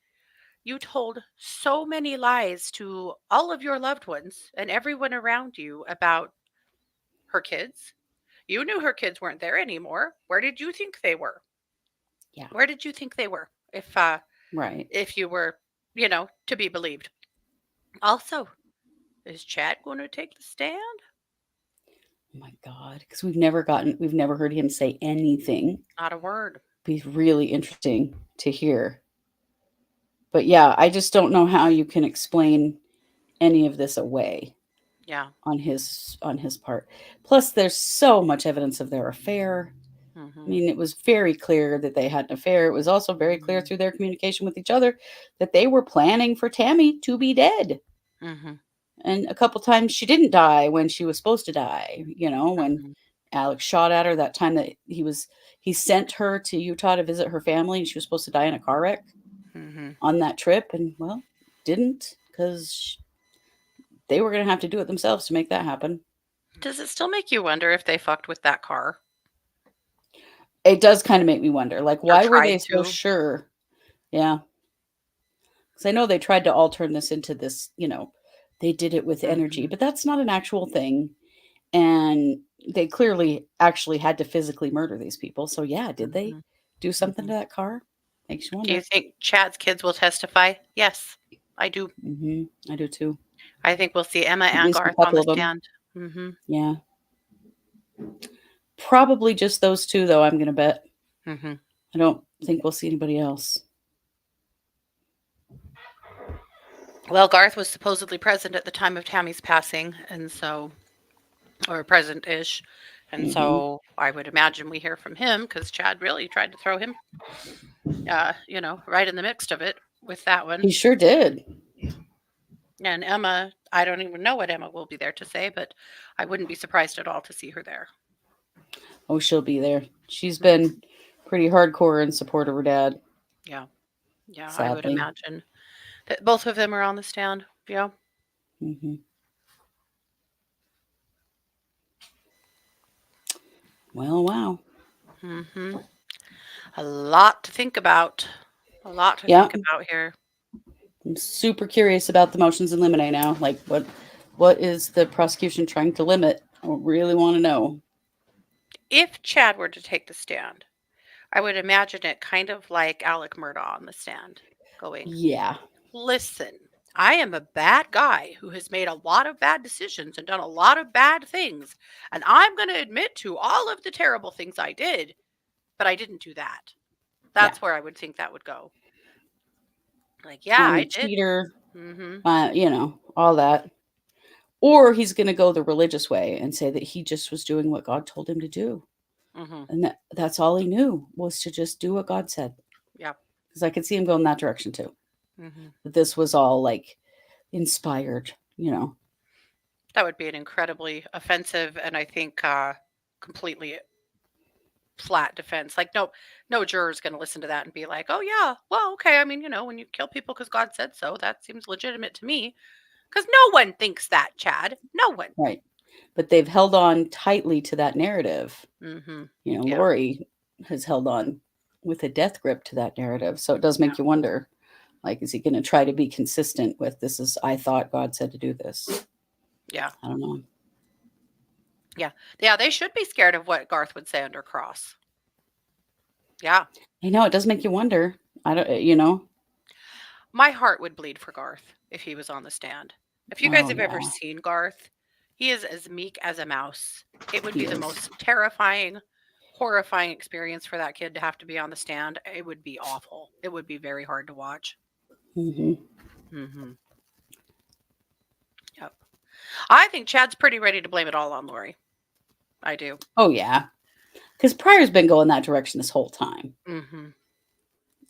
You told so many lies to all of your loved ones and everyone around you about her kids. You knew her kids weren't there anymore. Where did you think they were? Yeah. Where did you think they were? Right. If you were, to be believed. Also, is Chad going to take the stand? Oh my God. Because we've never heard him say anything. Not a word. Be really interesting to hear. But yeah, I just don't know how you can explain any of this away Yeah. on his part. Plus, there's so much evidence of their affair. I mean, it was very clear that they had an affair. It was also very clear through their communication with each other that they were planning for Tammy to be dead. Mm-hmm. And a couple times she didn't die when she was supposed to die, when Alex shot at her that time that he sent her to Utah to visit her family, and she was supposed to die in a car wreck Mhm. on that trip, and well, didn't, because they were going to have to do it themselves to make that happen. Does it still make you wonder if they fucked with that car? It does kind of make me wonder, like, Or why were tried they so to? sure? Yeah. Because I know they tried to all turn this into this, they did it with energy, Mhm. but that's not an actual thing. And they clearly actually had to physically murder these people. So, yeah, did they Mhm. do something Mhm. to that car? Makes you Do you wonder. think Chad's kids will testify? Yes, I do. I do too. I think we'll see Emma At and least a Garth on couple the of them. stand. Mhm. Yeah. Probably just those two, though, I'm going to bet. Mhm. I don't think we'll see anybody else. Well, Garth was supposedly present at the time of Tammy's passing, and so, or present-ish, and Mhm. so I would imagine we hear from him because Chad really tried to throw him, right in the mix of it with that one. He sure did. And Emma, I don't even know what Emma will be there to say, but I wouldn't be surprised at all to see her there. Oh, she'll be there. She's been pretty hardcore in support of her dad, Yeah, yeah, I would sadly. imagine that both of them are on the stand. Yeah. hmm Well, wow. Mm-hmm. A lot to think about. A lot to Yeah, think about here. I'm super curious about the motions in limine now. Like, what is the prosecution trying to limit? I really want to know. If Chad were to take the stand, I would imagine it kind of like Alec Murdaugh on the stand, going, Yeah, listen, I am a bad guy who has made a lot of bad decisions and done a lot of bad things. And I'm going to admit to all of the terrible things I did, but I didn't do that. yeah. That's where I would think that would go. Like, yeah, I'm I a did. cheater. Mm-hmm. All that. Or he's going to go the religious way and say that he just was doing what God told him to do. Mm-hmm. And that's all he knew, was to just do what God said. Yeah. Because I could see him going that direction too. Mm-hmm. That this was all like inspired, That would be an incredibly offensive and I think completely flat defense. Like, no juror is going to listen to that and be like, oh, yeah, well, okay. I mean, when you kill people because God said so, that seems legitimate to me. Because no one thinks that, Chad. No one. Right. But they've held on tightly to that narrative. Mm-hmm. Yeah. Lori has held on with a death grip to that narrative. So it does make you wonder, like, is he going to try to be consistent with I thought God said to do this? Yeah. I don't know. Yeah. Yeah. They should be scared of what Garth would say under cross. Yeah. I know, it does make you wonder. I don't. My heart would bleed for Garth if he was on the stand. If you guys Oh, have ever yeah. seen Garth, he is as meek as a mouse. It would He be the is. most terrifying, horrifying experience for that kid to have to be on the stand. It would be awful. It would be very hard to watch. hmm Mm-hmm. Yep. I think Chad's pretty ready to blame it all on Lori. I do. Oh, yeah. Because Pryor's been going that direction this whole time. Mm-hmm.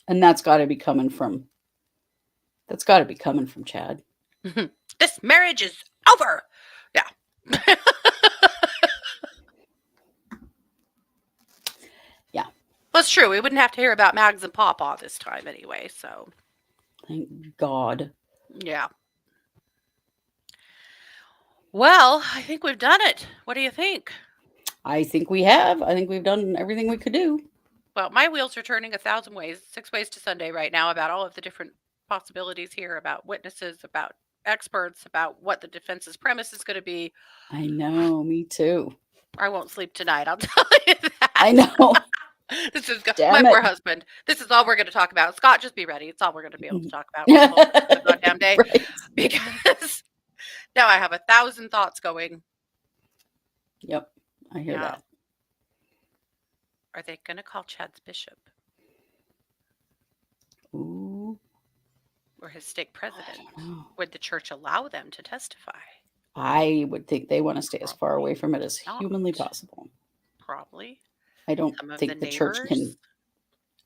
And that's got to be coming from Chad. This marriage is over. Yeah. Yeah. Well, it's true. We wouldn't have to hear about Mags and Pawpaw this time anyway, so. Thank God. Yeah. Well, I think we've done it. What do you think? I think we have. I think we've done everything we could do. Well, my wheels are turning 1,000 ways, 6 ways to Sunday right now about all of the different possibilities here, about witnesses, about experts, about what the defense's premise is going to be. I know, me too. I won't sleep tonight, I'll tell you that. I know. This is Damn my it. poor husband. This is all we're going to talk about. Scott, just be ready. It's all we're going to be able to talk about for the whole the goddamn day. Right. Because now I have 1,000 thoughts going. Yep, I hear Yeah. that. Are they going to call Chad's bishop Ooh, or his stake president? no. Would the church allow them to testify? I would think they want to stay as far away from it as Not. humanly possible. Probably. I don't Some of think the the church can neighbors.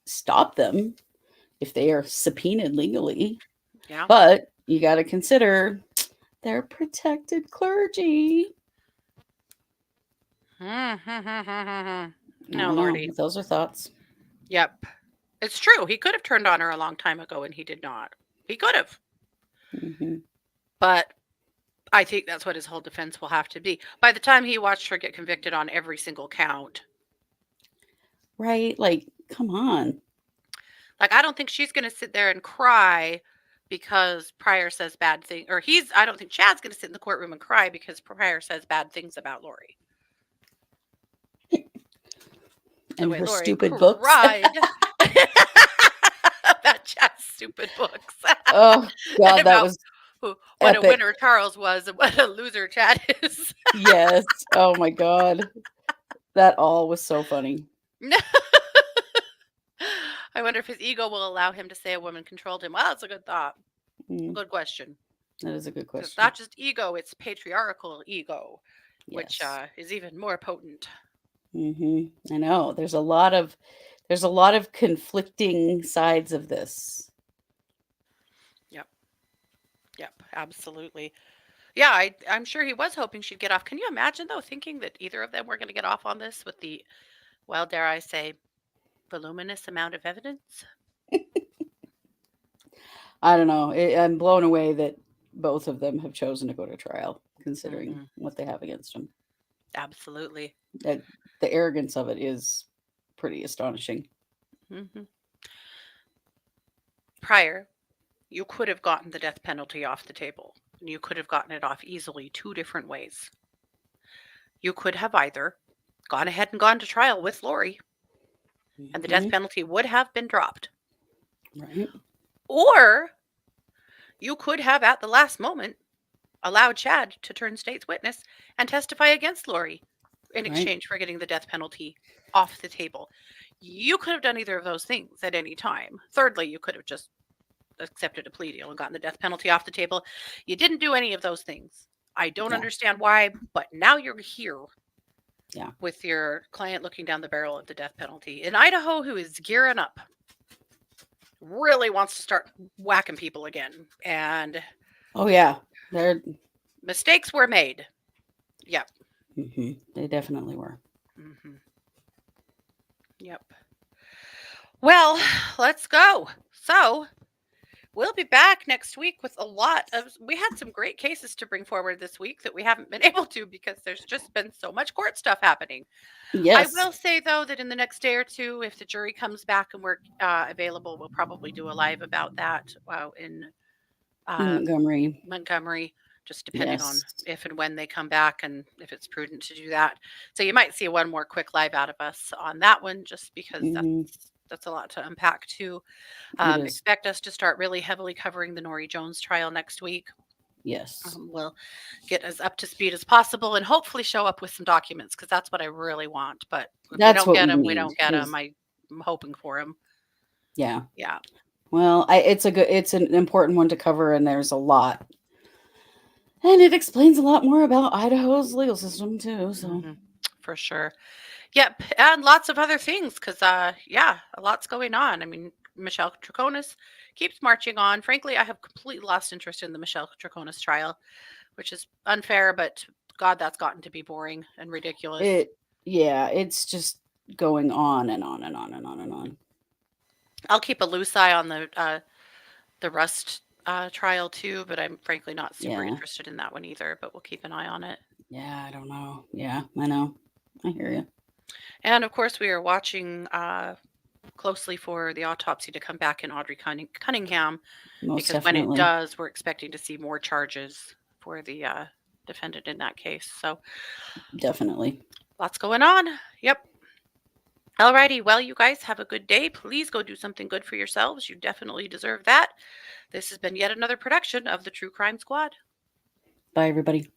stop them if they are subpoenaed legally. Yeah. But you got to consider they're protected clergy. No, I don't know. Lordy. Those are thoughts. Yep. It's true. He could have turned on her a long time ago and he did not. He could have. Hmm. But I think that's what his whole defense will have to be. By the time he watched her get convicted on every single count, Right? Like, come on. like I don't think she's going to sit there and cry because Pryor says bad things, or I don't think Chad's going to sit in the courtroom and cry because Pryor says bad things about Lori. The And way her Lori stupid books. cried about Chad's stupid books. Oh, God, that About was what epic. a winner Charles was and what a loser Chad is. Yes. Oh, my God. That all was so funny. I wonder if his ego will allow him to say a woman controlled him. Well, that's a good thought. Mm, Good question. that is a good It's question. not just ego, it's patriarchal ego, which Yes. is even more potent. I know. There's a lot of conflicting sides of this. Yep, absolutely. Yeah, I'm sure he was hoping she'd get off. Can you imagine, though, thinking that either of them were going to get off on this with the, well, dare I say, voluminous amount of evidence? I don't know. I'm blown away that both of them have chosen to go to trial, considering Mhm. what they have against them. Absolutely. That the arrogance of it is pretty astonishing. hmm Prior, you could have gotten the death penalty off the table. And you could have gotten it off easily 2 different ways. You could have either gone ahead and gone to trial with Lori, and the death Mhm. penalty would have been dropped. Right. Or you could have, at the last moment, allowed Chad to turn state's witness and testify against Lori in Right. exchange for getting the death penalty off the table. You could have done either of those things at any time. Thirdly, you could have just accepted a plea deal and gotten the death penalty off the table. You didn't do any of those things. I don't Yeah. understand why, but now you're here. Yeah. With your client looking down the barrel of the death penalty in Idaho, who is gearing up, really wants to start whacking people again. And Oh yeah. mistakes were made. Yep. They definitely were. Mm-hmm. Yep. Well, let's go. So we'll be back next week with we had some great cases to bring forward this week that we haven't been able to because there's just been so much court stuff happening. Yes. I will say, though, that in the next day or two, if the jury comes back and we're available, we'll probably do a live about that in Montgomery, just depending on Yes. if and when they come back and if it's prudent to do that. So you might see one more quick live out of us on that one, just because Mhm. that's a lot to unpack too. It is. Expect us to start really heavily covering the Nori Jones trial next week. Yes. We'll get as up to speed as possible and hopefully show up with some documents because that's what I really want. But if That's we what don't get we them, need. we don't get is- them. I'm hoping for them. Yeah. Yeah. Well, it's an important one to cover, and there's a lot, and it explains a lot more about Idaho's legal system too. So Mhm. For sure. Yep. And lots of other things because, yeah, a lot's going on. I mean, Michelle Troconis keeps marching on. Frankly, I have completely lost interest in the Michelle Troconis trial, which is unfair, but God, that's gotten to be boring and ridiculous. it's just going on and on and on and on and on. I'll keep a loose eye on the Rust trial too, but I'm frankly not super Yeah. interested in that one either. But we'll keep an eye on it. Yeah, I don't know. Yeah, I know. I hear you. And of course, we are watching closely for the autopsy to come back in Audrey Cunningham, Most because when it definitely. does, we're expecting to see more charges for the defendant in that case. So Definitely. lots going on. Yep. Alrighty. Well, you guys have a good day. Please go do something good for yourselves. You definitely deserve that. This has been yet another production of the True Crime Squad. Bye, everybody.